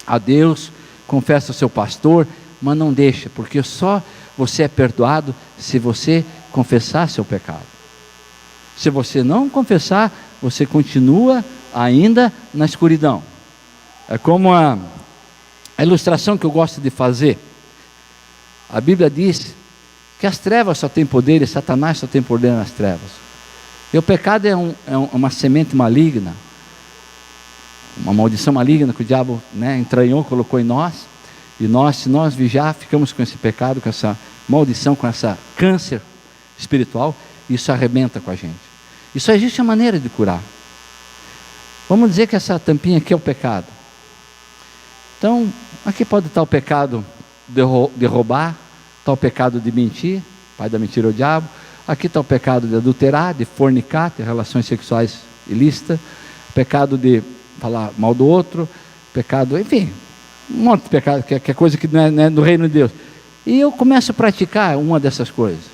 a Deus, confessa ao seu pastor, mas não deixa, porque só você é perdoado se você confessar seu pecado. Se você não confessar, você continua ainda na escuridão. É como a ilustração que eu gosto de fazer. A Bíblia diz que as trevas só têm poder e Satanás só tem poder nas trevas. E o pecado é uma semente maligna, uma maldição maligna que o diabo, entranhou, colocou em nós. E nós, se nós vigiar, ficamos com esse pecado, com essa maldição, com essa câncer espiritual, isso arrebenta com a gente. E só existe uma maneira de curar. Vamos dizer que essa tampinha aqui é o pecado. Então, aqui pode estar o pecado de roubar, está o pecado de mentir, pai da mentira é o diabo. Aqui está o pecado de adulterar, de fornicar, ter relações sexuais ilícitas, pecado de falar mal do outro, pecado, enfim, um monte de pecado, que é coisa que não é do reino de Deus. E eu começo a praticar uma dessas coisas.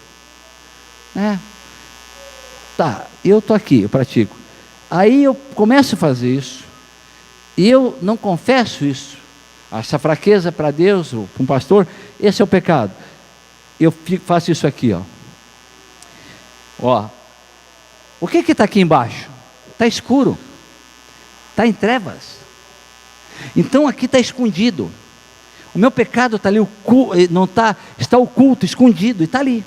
Tá, eu estou aqui, eu pratico. Aí eu começo a fazer isso, e eu não confesso isso, essa fraqueza para Deus, ou para um pastor, esse é o pecado. Eu faço isso aqui, ó. O que está aqui embaixo? Está escuro, está em trevas. Então aqui está escondido. O meu pecado está ali, não está oculto, escondido, e está ali.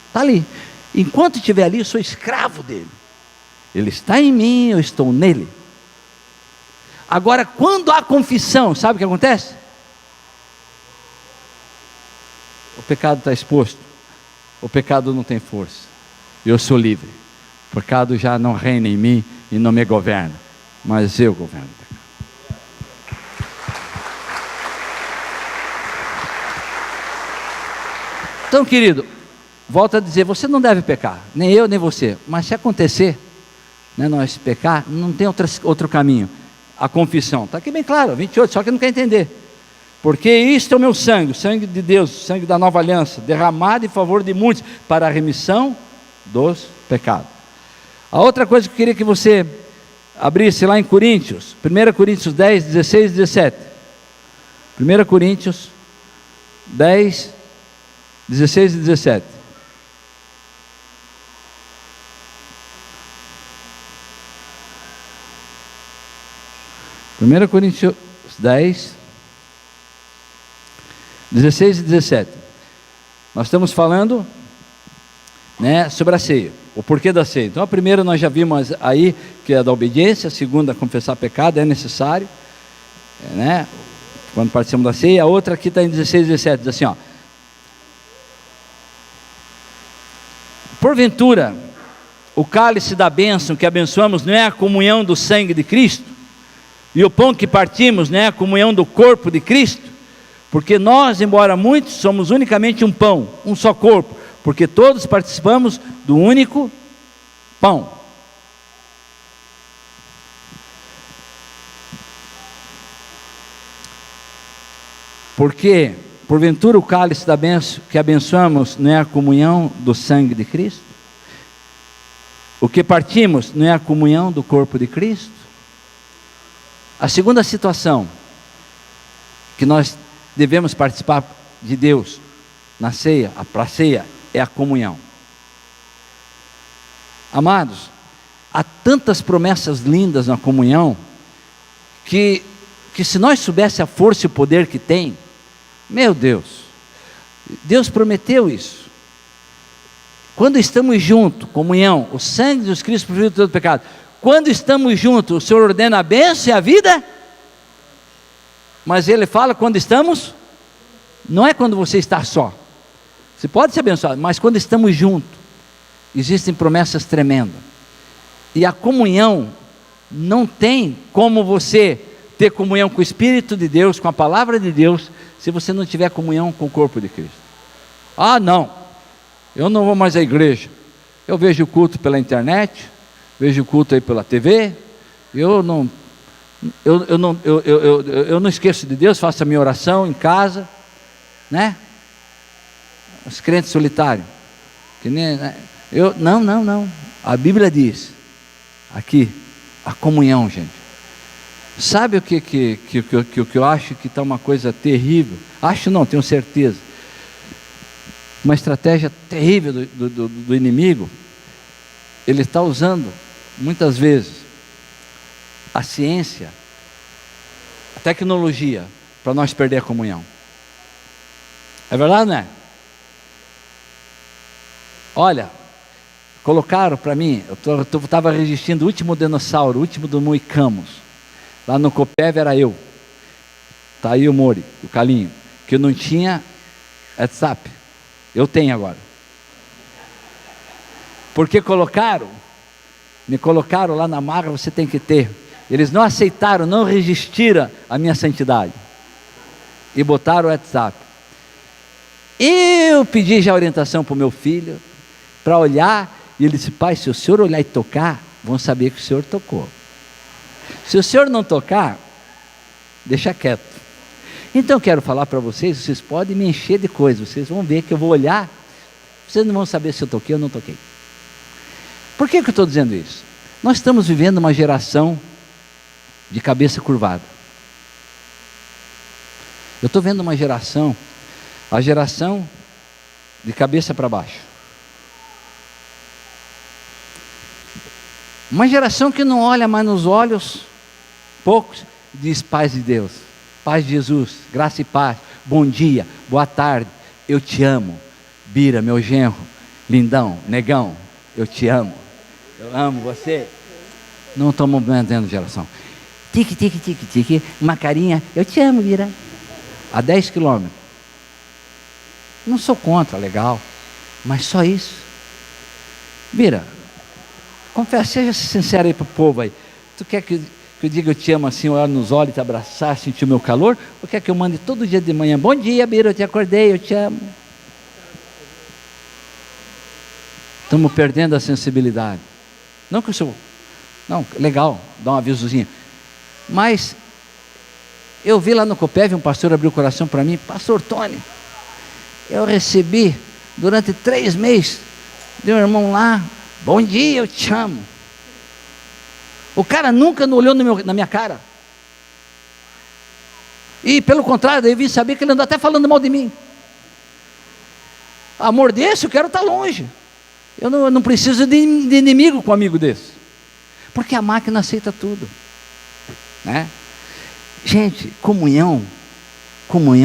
Está ali. Enquanto estiver ali, eu sou escravo dele. Ele está em mim, eu estou nele. Agora, quando há confissão, sabe o que acontece? O pecado está exposto. O pecado não tem força. Eu sou livre. O pecado já não reina em mim e não me governa. Mas eu governo. Então, querido, volto a dizer, você não deve pecar, nem eu, nem você. Mas se acontecer, nós pecar, não tem outro caminho. A confissão, está aqui bem claro, 28, só que não quer entender. Porque isto é o meu sangue, o sangue de Deus, o sangue da nova aliança, derramado em favor de muitos, para a remissão dos pecados. A outra coisa que eu queria que você abrisse lá em Coríntios, 1 Coríntios 10, 16 e 17. 1 Coríntios 10, 16 e 17. Primeira Coríntios 10, 16 e 17. Nós estamos falando, sobre a ceia, o porquê da ceia. Então a primeira nós já vimos aí, que é da obediência. A segunda, confessar pecado, é necessário, quando participamos da ceia. A outra aqui está em 16 e 17, diz assim, ó: porventura, o cálice da bênção que abençoamos não é a comunhão do sangue de Cristo? E o pão que partimos não é a comunhão do corpo de Cristo? Porque nós, embora muitos, somos unicamente um pão, um só corpo, porque todos participamos do único pão. Porque, porventura, o cálice da bênção que abençoamos não é a comunhão do sangue de Cristo? O que partimos não é a comunhão do corpo de Cristo? A segunda situação que nós devemos participar de Deus na ceia, para a ceia, é a comunhão. Amados, há tantas promessas lindas na comunhão, que se nós soubéssemos a força e o poder que tem, meu Deus, Deus prometeu isso. Quando estamos juntos, comunhão, o sangue de Jesus Cristo purifica todo pecado. quando estamos juntos, o Senhor ordena a bênção e a vida, mas Ele fala quando estamos, não é quando você está só, você pode ser abençoado, mas quando estamos juntos, existem promessas tremendas, e a comunhão, não tem como você ter comunhão com o Espírito de Deus, com a palavra de Deus, se você não tiver comunhão com o corpo de Cristo. Ah, não, eu não vou mais à igreja, eu vejo o culto pela internet, vejo o culto aí pela TV, eu não esqueço de Deus, faço a minha oração em casa, né? Os crentes solitários, que nem, né? Não, a Bíblia diz, aqui, a comunhão, gente. Sabe o que eu acho que está uma coisa terrível? Acho não, tenho certeza. Uma estratégia terrível do inimigo. Ele está usando, muitas vezes, a ciência, a tecnologia, para nós perder a comunhão. É verdade, não é? Olha, colocaram para mim, eu estava resistindo o último dinossauro, o último do Moicamos. Lá no Copeve era eu. Está aí o Mori, o Calinho, que eu não tinha WhatsApp. Eu tenho agora. Porque me colocaram lá na marra, você tem que ter. Eles não aceitaram, não resistiram à minha santidade. E botaram o WhatsApp. Eu pedi já orientação para o meu filho, para olhar, e ele disse: pai, se o senhor olhar e tocar, vão saber que o senhor tocou. Se o senhor não tocar, deixa quieto. Então eu quero falar para vocês, vocês podem me encher de coisas, vocês vão ver que eu vou olhar, vocês não vão saber se eu toquei ou não toquei. Por que eu estou dizendo isso? Nós estamos vivendo uma geração de cabeça curvada. Eu estou vendo uma geração, a geração de cabeça para baixo. Uma geração que não olha mais nos olhos, poucos, diz paz de Deus, paz de Jesus, graça e paz, bom dia, boa tarde, eu te amo, Bira, meu genro, lindão, negão, eu te amo, eu amo você. Não estamos vendendo geração. Tique, tique, tique, tique, uma carinha, eu te amo, Bira, a 10 quilômetros. Não sou contra, legal, mas só isso. Bira, confessa, seja sincero aí para o povo aí. Tu quer que eu diga eu te amo assim, olhar nos olhos, te abraçar, sentir o meu calor? Ou quer que eu mande todo dia de manhã: bom dia, Bira, eu te acordei, eu te amo? Estamos perdendo a sensibilidade. Não que eu sou... Não, legal, dá um avisozinho. Mas eu vi lá no Copeve, um pastor abriu o coração para mim: pastor Tony, eu recebi durante 3 meses de um irmão lá, bom dia, eu te amo. O cara nunca não olhou na minha cara. E pelo contrário, eu vim saber que ele andou até falando mal de mim. Amor desse, eu quero estar longe. Eu não preciso de inimigo com um amigo desse. Porque a máquina aceita tudo, né? Gente, comunhão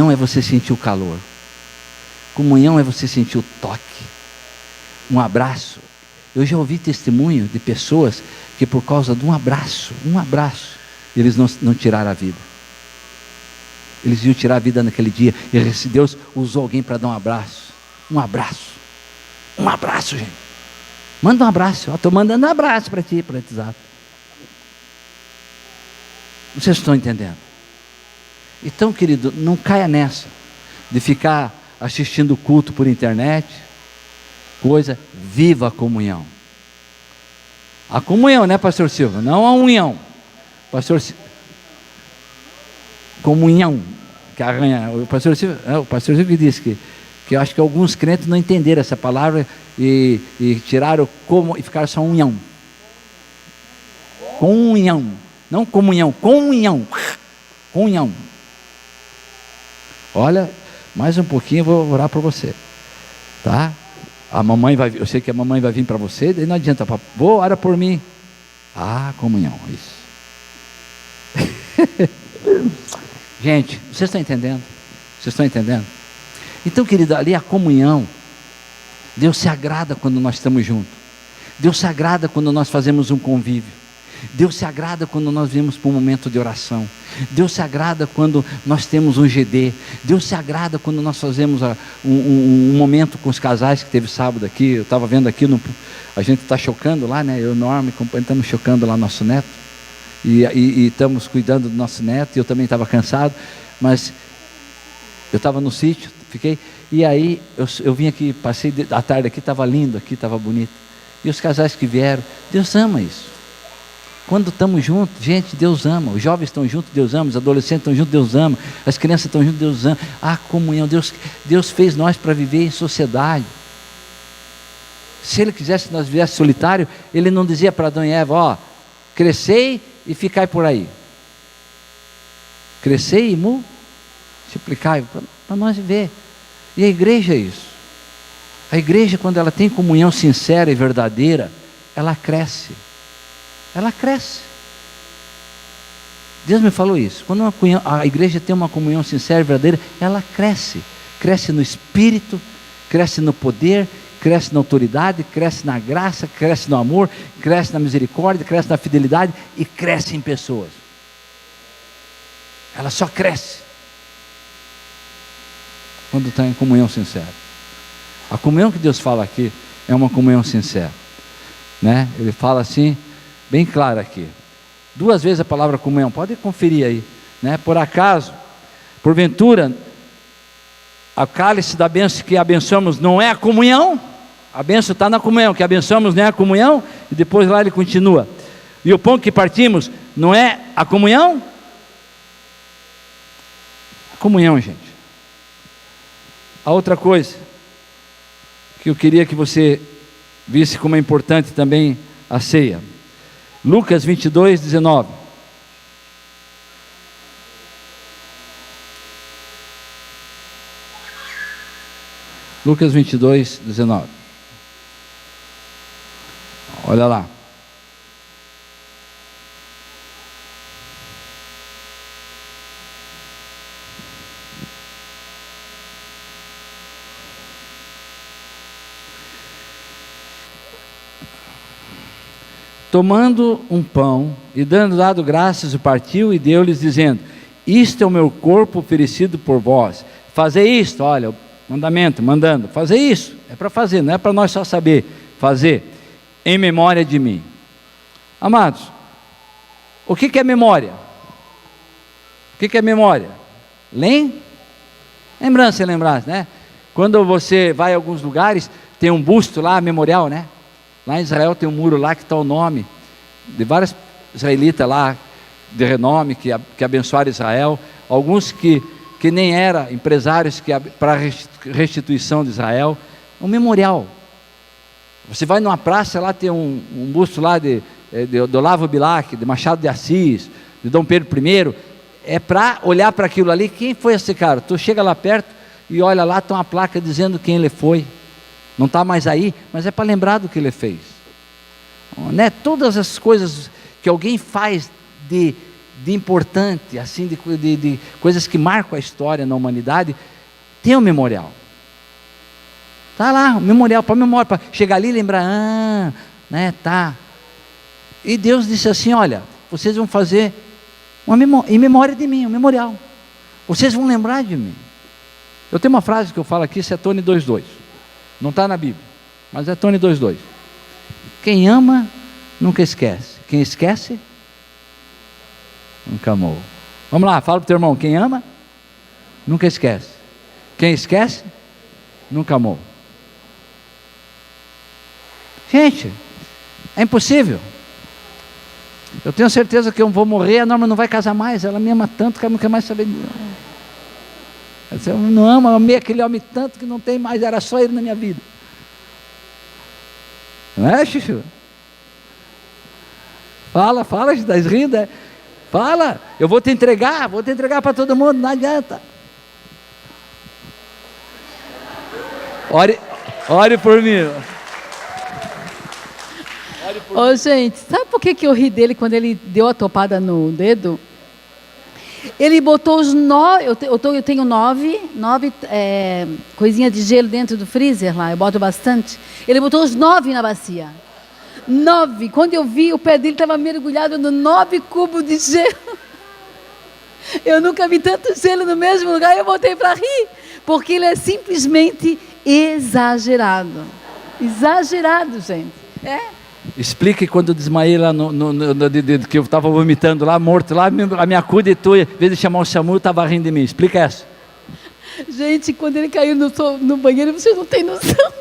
é você sentir o calor. Comunhão é você sentir o toque. Um abraço. Eu já ouvi testemunho de pessoas que por causa de um abraço, eles não tiraram a vida. Eles iam tirar a vida naquele dia, e Deus usou alguém para dar um abraço. Um abraço, gente. Manda um abraço. Estou mandando um abraço para ti, para o WhatsApp. Vocês estão entendendo? Então, querido, não caia nessa de ficar assistindo o culto por internet. Viva a comunhão. A comunhão, né, pastor Silva? Não a união. Comunhão, que arranha. O pastor Silva que disse que eu acho que alguns crentes não entenderam essa palavra e tiraram como e ficaram só união. Comunhão, não comunhão, comunhão. Olha, mais um pouquinho eu vou orar por você, tá? A mamãe vai, eu sei que a mamãe vai vir para você, daí não adianta, vou, ora por mim. Comunhão, isso. Gente, vocês estão entendendo? Então, querido, ali a comunhão, Deus se agrada quando nós estamos juntos. Deus se agrada quando nós fazemos um convívio. Deus se agrada quando nós viemos para um momento de oração. Deus se agrada quando nós temos um GD. Deus se agrada quando nós fazemos um momento com os casais que teve sábado aqui. Eu estava vendo aqui, a gente está chocando lá, né? Eu e o Norma estamos chocando lá nosso neto. E estamos cuidando do nosso neto. E eu também estava cansado, mas eu estava no sítio, fiquei. E aí eu vim aqui, passei a tarde aqui, estava lindo aqui, estava bonito. E os casais que vieram, Deus ama isso. Quando estamos juntos, gente, Deus ama. Os jovens estão juntos, Deus ama. Os adolescentes estão juntos, Deus ama. As crianças estão juntos, Deus ama. A comunhão, Deus fez nós para viver em sociedade. Se Ele quisesse que nós vivêssemos solitário, Ele não dizia para Adão e Eva, ó, crescei e ficai por aí. Crescei e multiplicai, para nós viver. E a igreja é isso. A igreja, quando ela tem comunhão sincera e verdadeira, ela cresce. Ela cresce. Deus me falou isso. Quando a igreja tem uma comunhão sincera e verdadeira, ela cresce. Cresce no espírito, cresce no poder, cresce na autoridade, cresce na graça, cresce no amor, cresce na misericórdia, cresce na fidelidade e cresce em pessoas. Ela só cresce quando está em comunhão sincera. A comunhão que Deus fala aqui é uma comunhão sincera, né? Ele fala assim, bem claro aqui, 2 vezes a palavra comunhão, pode conferir aí, né? Por acaso, porventura, a cálice da bênção que abençoamos não é a comunhão? A bênção está na comunhão, que abençoamos não é a comunhão? E depois lá ele continua, e o pão que partimos não é a comunhão? A comunhão, gente. A outra coisa que eu queria que você visse como é importante também a ceia. Lucas 22, 19. Lucas 22, 19. Olha lá. Tomando um pão e dado graças, o partiu e deu-lhes, dizendo, isto é o meu corpo oferecido por vós, fazer isto, olha, o mandamento, mandando, fazer isso, é para fazer, não é para nós só saber, fazer, em memória de mim. Amados, o que é memória? O que é memória? Lembrança, né? Quando você vai a alguns lugares, tem um busto lá, memorial, né? Lá em Israel tem um muro lá que está o nome de vários israelitas lá, de renome, que abençoaram Israel, alguns que nem eram empresários para a restituição de Israel, um memorial. Você vai numa praça, lá tem um busto lá de Olavo Bilac, de Machado de Assis, de Dom Pedro I, é para olhar para aquilo ali, quem foi esse cara? Tu chega lá perto e olha lá, está uma placa dizendo quem ele foi. Não está mais aí, mas é para lembrar do que ele fez, né? Todas as coisas que alguém faz de importante, assim, de coisas que marcam a história na humanidade, tem um memorial. Está lá, um memorial, para chegar ali e lembrar, né, tá. E Deus disse assim, olha, vocês vão fazer em memória de mim, um memorial. Vocês vão lembrar de mim. Eu tenho uma frase que eu falo aqui, isso é Tony 2:2. Não está na Bíblia, mas é Tony 2:2. Quem ama, nunca esquece. Quem esquece, nunca amou. Vamos lá, fala para o teu irmão. Quem ama, nunca esquece. Quem esquece, nunca amou. Gente, é impossível. Eu tenho certeza que eu vou morrer, a Norma não vai casar mais. Ela me ama tanto que ela não quer mais saber de mim. Eu não amo, eu amei aquele homem tanto que não tem mais, era só ele na minha vida. Não é, Chuchu? Fala, está rindo, é? Fala, eu vou te entregar para todo mundo, não adianta. Ore por mim. Ô, gente, sabe por que eu ri dele quando ele deu a topada no dedo? Ele botou os 9, eu tenho 9 coisinhas de gelo dentro do freezer lá, eu boto bastante. Ele botou os 9 na bacia. 9. Quando eu vi, o pé dele estava mergulhado no 9 cubos de gelo. Eu nunca vi tanto gelo no mesmo lugar. Eu voltei para rir, porque ele é simplesmente exagerado. Exagerado, gente. Explique quando eu desmaiei lá que eu estava vomitando lá, morto lá, a minha cuida, em vez de chamar o SAMU, estava rindo de mim. Explica essa. Gente, quando ele caiu no banheiro, vocês não têm noção.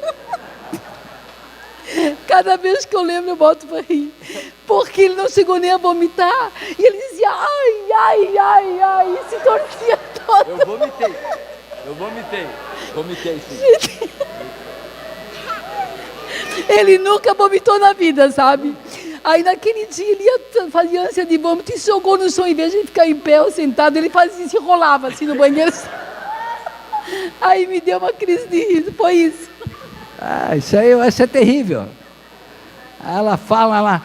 Cada vez que eu lembro, eu boto para rir. Porque ele não chegou nem a vomitar. E ele dizia, ai, ai, ai, ai, e se torcia todo. Eu vomitei sim. Ele nunca vomitou na vida, sabe? Aí naquele dia ele fazia ânsia de vômito e se jogou no chão. Em vez de ficar em pé ou sentado, ele fazia, se enrolava assim no banheiro. Aí me deu uma crise de riso, foi isso. Isso é terrível. Ela fala,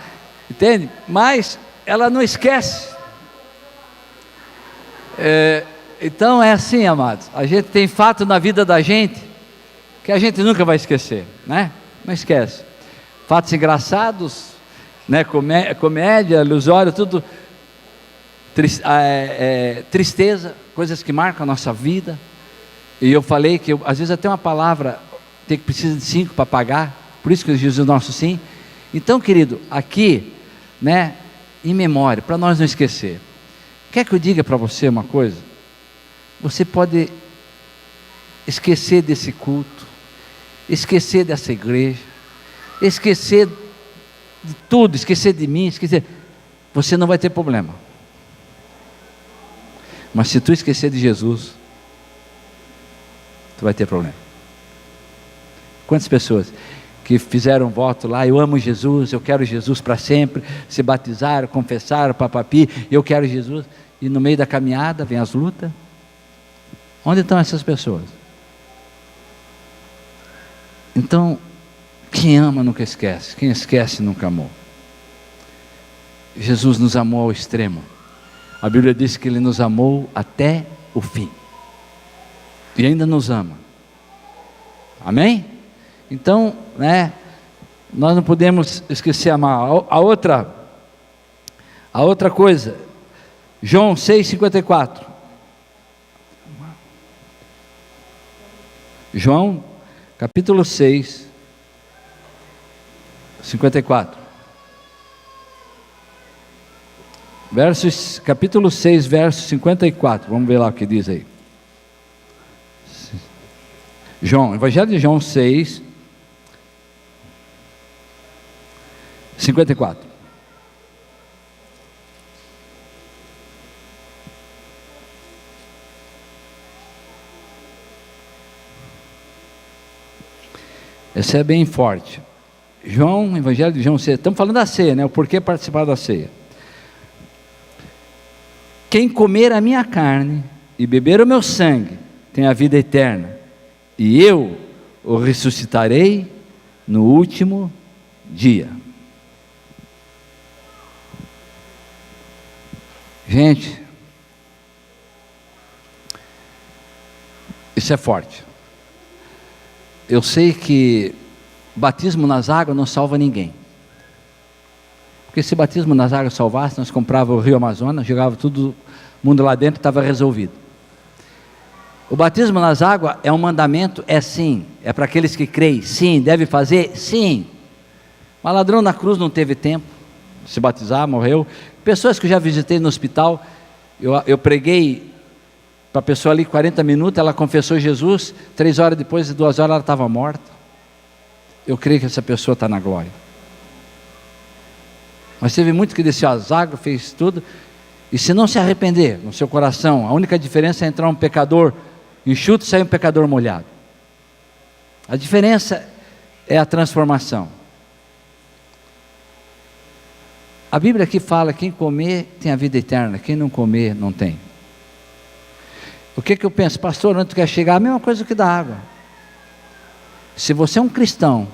entende? Mas ela não esquece. Então é assim, amados. A gente tem fato na vida da gente que a gente nunca vai esquecer, né? Não esquece. Fatos engraçados, né? Comédia, ilusório, tudo. Tristeza, coisas que marcam a nossa vida. E eu falei que às vezes até uma palavra tem que precisa de 5 para pagar. Por isso que Jesus é o nosso sim. Então, querido, aqui, né? Em memória, para nós não esquecer. Quer que eu diga para você uma coisa? Você pode esquecer desse culto, esquecer dessa igreja, esquecer de tudo, esquecer de mim, você não vai ter problema. Mas se tu esquecer de Jesus, tu vai ter problema. Quantas pessoas que fizeram voto lá, eu amo Jesus, eu quero Jesus para sempre, se batizaram, confessaram, papapi, eu quero Jesus, e no meio da caminhada vem as lutas. Onde estão essas pessoas? Então, quem ama nunca esquece, quem esquece nunca amou. Jesus nos amou ao extremo. A Bíblia diz que Ele nos amou até o fim. E ainda nos ama. Amém? Então, né, nós não podemos esquecer amar. A outra coisa, João 6,54. João, capítulo 6, 54. Capítulo 6, verso 54. Vamos ver lá o que diz aí. Evangelho de João 6, 54. Essa é bem forte. Evangelho de João 6. Estamos falando da ceia, né? O porquê participar da ceia. Quem comer a minha carne e beber o meu sangue tem a vida eterna, e eu o ressuscitarei no último dia. Gente, isso é forte. Eu sei que batismo nas águas não salva ninguém. Porque se batismo nas águas salvasse, nós comprávamos o Rio Amazonas, jogava todo mundo lá dentro e estava resolvido. O batismo nas águas é um mandamento? É sim. É para aqueles que creem? Sim. Deve fazer? Sim. Mas ladrão na cruz não teve tempo de se batizar, morreu. Pessoas que eu já visitei no hospital, eu preguei para a pessoa ali 40 minutos, ela confessou Jesus, 3 horas depois, 2 horas ela estava morta. Eu creio que essa pessoa está na glória. Mas teve muito que desceu as águas, fez tudo, e se não se arrepender no seu coração, a única diferença é entrar um pecador enxuto e sair um pecador molhado. A diferença é a transformação. A Bíblia aqui fala, quem comer tem a vida eterna, quem não comer não tem. O que eu penso? Pastor, onde tu quer chegar? A mesma coisa que da água. Se você é um cristão,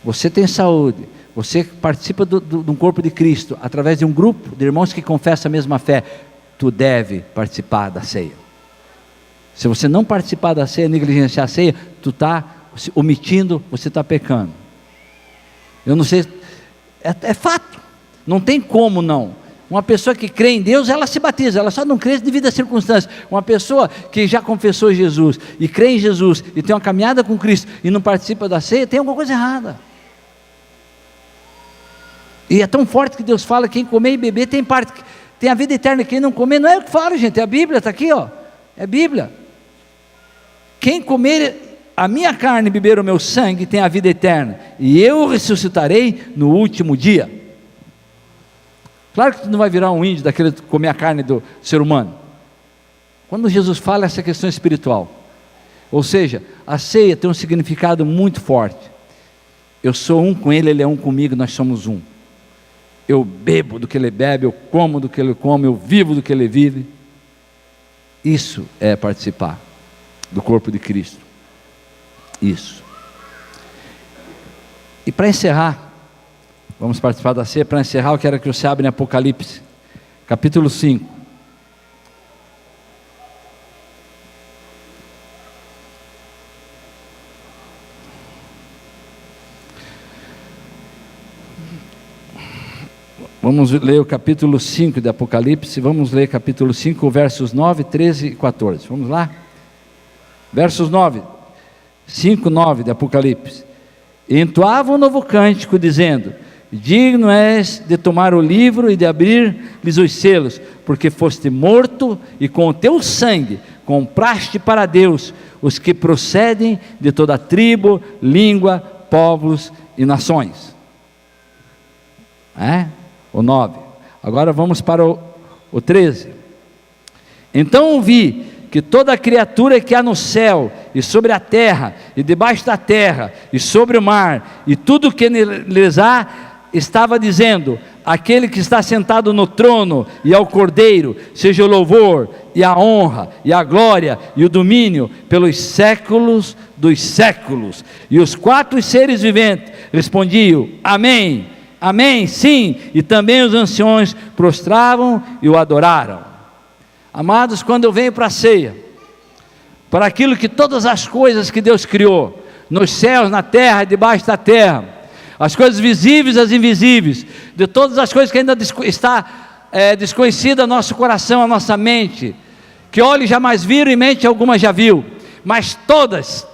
você tem saúde, você participa do corpo de Cristo, através de um grupo de irmãos que confessam a mesma fé, tu deve participar da ceia. Se você não participar da ceia, negligenciar a ceia, tu está omitindo, você está pecando. Eu não sei, É fato, não tem como não. Uma pessoa que crê em Deus, ela se batiza, ela só não crê devido às circunstâncias. Uma pessoa que já confessou Jesus, e crê em Jesus, e tem uma caminhada com Cristo, e não participa da ceia, tem alguma coisa errada. E é tão forte que Deus fala, quem comer e beber tem a vida eterna, quem não comer, não é o que fala, gente, é a Bíblia, está aqui, ó, é a Bíblia. Quem comer a minha carne e beber o meu sangue, tem a vida eterna, e eu ressuscitarei no último dia. Claro que tu não vai virar um índio daquele que comer a carne do ser humano. Quando Jesus fala essa questão espiritual, ou seja, a ceia tem um significado muito forte. Eu sou um com Ele, Ele é um comigo, nós somos um. Eu bebo do que Ele bebe, eu como do que Ele come, eu vivo do que Ele vive. Isso é participar do corpo de Cristo. Isso. E para encerrar, vamos participar da ceia. Para encerrar, eu quero que você abra em Apocalipse, capítulo 5. Vamos ler o capítulo 5 de Apocalipse. Vamos ler capítulo 5, versos 9, 13 e 14. Vamos lá? Versos 9, 5, 9 de Apocalipse. E entoava um novo cântico, dizendo: digno és de tomar o livro e de abrir-lhes os selos, porque foste morto e com o teu sangue compraste para Deus os que procedem de toda tribo, língua, povos e nações. O 9. Agora vamos para o 13. Então ouvi que toda criatura que há no céu, e sobre a terra, e debaixo da terra, e sobre o mar, e tudo que neles há, estava dizendo: aquele que está sentado no trono e ao Cordeiro, seja o louvor, e a honra, e a glória, e o domínio, pelos séculos dos séculos. E os 4 seres viventes respondiam: amém, amém, sim. E também os anciões prostravam e o adoraram. Amados, quando eu venho para a ceia, para aquilo que todas as coisas que Deus criou, nos céus, na terra e debaixo da terra, as coisas visíveis e as invisíveis, de todas as coisas que ainda está desconhecida ao nosso coração, à nossa mente, que olhos jamais viram e mente alguma já viu, mas todas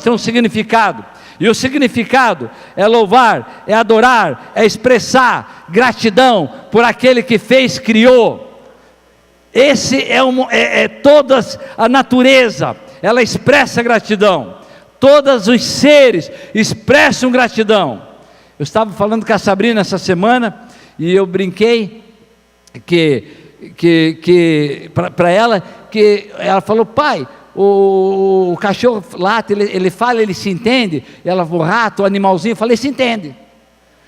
têm um significado. E o significado é louvar, é adorar, é expressar gratidão por aquele que fez, criou. Esse é toda a natureza, ela expressa gratidão. Todos os seres expressam gratidão. Eu estava falando com a Sabrina essa semana, e eu brinquei para ela, que ela falou: pai, o cachorro late, ele fala, ele se entende. Ela, o rato, o animalzinho, eu falei: se entende.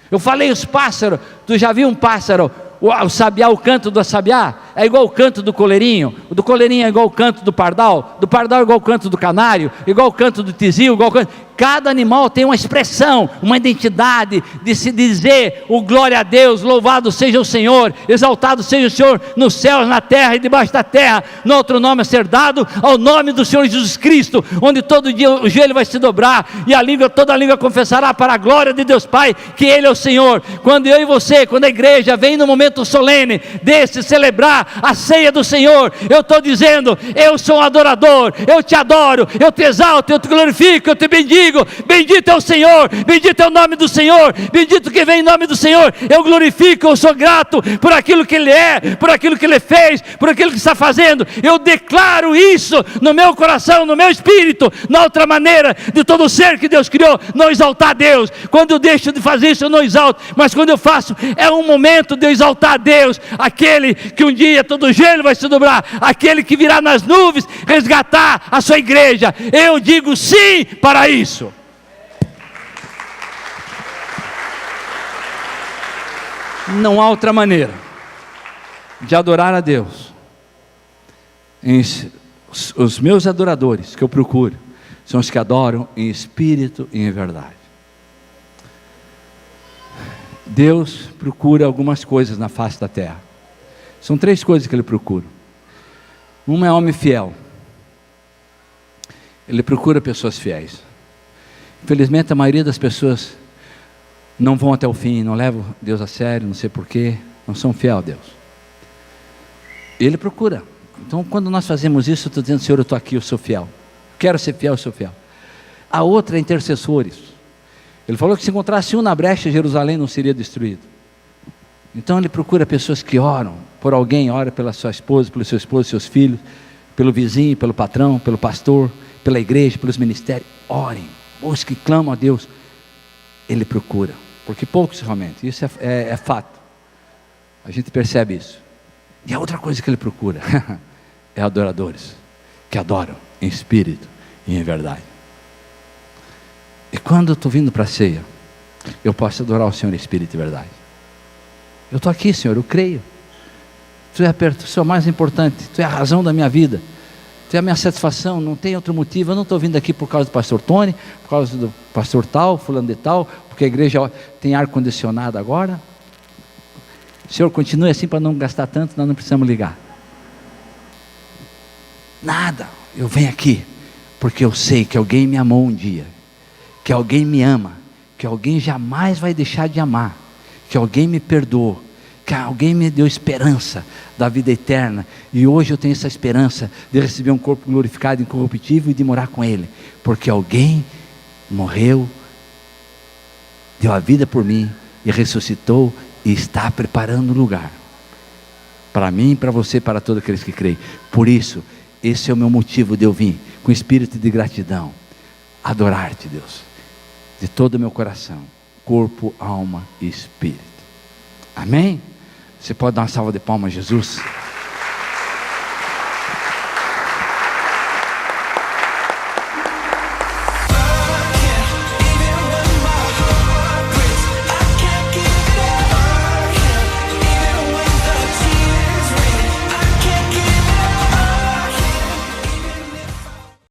Eu falei: os pássaros, tu já viu um pássaro, o sabiá, o canto do sabiá, é igual o canto do coleirinho, o do coleirinho é igual o canto do pardal é igual o canto do canário, igual o canto do tizil, igual o canto. Cada animal tem uma expressão, uma identidade de se dizer o glória a Deus, louvado seja o Senhor, exaltado seja o Senhor nos céus, na terra e debaixo da terra. No outro nome a ser dado ao nome do Senhor Jesus Cristo, onde todo dia o joelho vai se dobrar e toda a língua confessará para a glória de Deus Pai que Ele é o Senhor. Quando eu e você, quando a igreja vem no momento solene desse celebrar a ceia do Senhor, eu estou dizendo: eu sou um adorador, eu te adoro, eu te exalto, eu te glorifico, eu te bendigo. Bendito é o Senhor, bendito é o nome do Senhor, bendito que vem em nome do Senhor. Eu glorifico, eu sou grato por aquilo que Ele é, por aquilo que Ele fez, por aquilo que está fazendo. Eu declaro isso no meu coração, no meu espírito. Na outra maneira de todo ser que Deus criou, não exaltar a Deus. Quando eu deixo de fazer isso, eu não exalto, mas quando eu faço, é um momento de eu exaltar a Deus, aquele que um dia todo joelho vai se dobrar, aquele que virá nas nuvens resgatar a sua igreja. Eu digo sim para isso. Não há outra maneira de adorar a Deus. Os meus adoradores que eu procuro são os que adoram em espírito e em verdade. Deus procura algumas coisas na face da terra. São 3 coisas que Ele procura. Uma é homem fiel. Ele procura pessoas fiéis. Infelizmente a maioria das pessoas não vão até o fim, não levam Deus a sério, não sei porquê, não são fiel a Deus. Ele procura. Então, quando nós fazemos isso, eu estou dizendo: Senhor, eu estou aqui, eu sou fiel. Quero ser fiel, eu sou fiel. A outra é intercessores. Ele falou que se encontrasse um na brecha, Jerusalém não seria destruído. Então ele procura pessoas que oram por alguém, ora pela sua esposa, pelo seu esposo, seus filhos, pelo vizinho, pelo patrão, pelo pastor, pela igreja, pelos ministérios. Orem, busquem, clamam a Deus. Ele procura, porque poucos realmente, isso é fato. A gente percebe isso. E a outra coisa que ele procura é adoradores, que adoram em espírito e em verdade. E quando eu estou vindo para a ceia, eu posso adorar o Senhor em espírito e verdade. Eu estou aqui, Senhor, eu creio. Tu é a pessoa mais importante, Tu é a razão da minha vida, Tu é a minha satisfação, não tem outro motivo. Eu não estou vindo aqui por causa do pastor Tony, por causa do pastor tal, fulano de tal, porque a igreja tem ar-condicionado agora. Senhor, continue assim para não gastar tanto, nós não precisamos ligar. Nada, eu venho aqui porque eu sei que alguém me amou um dia, que alguém me ama, que alguém jamais vai deixar de amar, que alguém me perdoou, que alguém me deu esperança da vida eterna, e hoje eu tenho essa esperança de receber um corpo glorificado, incorruptível, e de morar com Ele, porque alguém morreu, deu a vida por mim, e ressuscitou, e está preparando o lugar, para mim, para você, para todos aqueles que creem. Por isso, esse é o meu motivo de eu vir, com espírito de gratidão, adorar-te, Deus, de todo o meu coração, corpo, alma e espírito. Amém? Você pode dar uma salva de palmas a Jesus?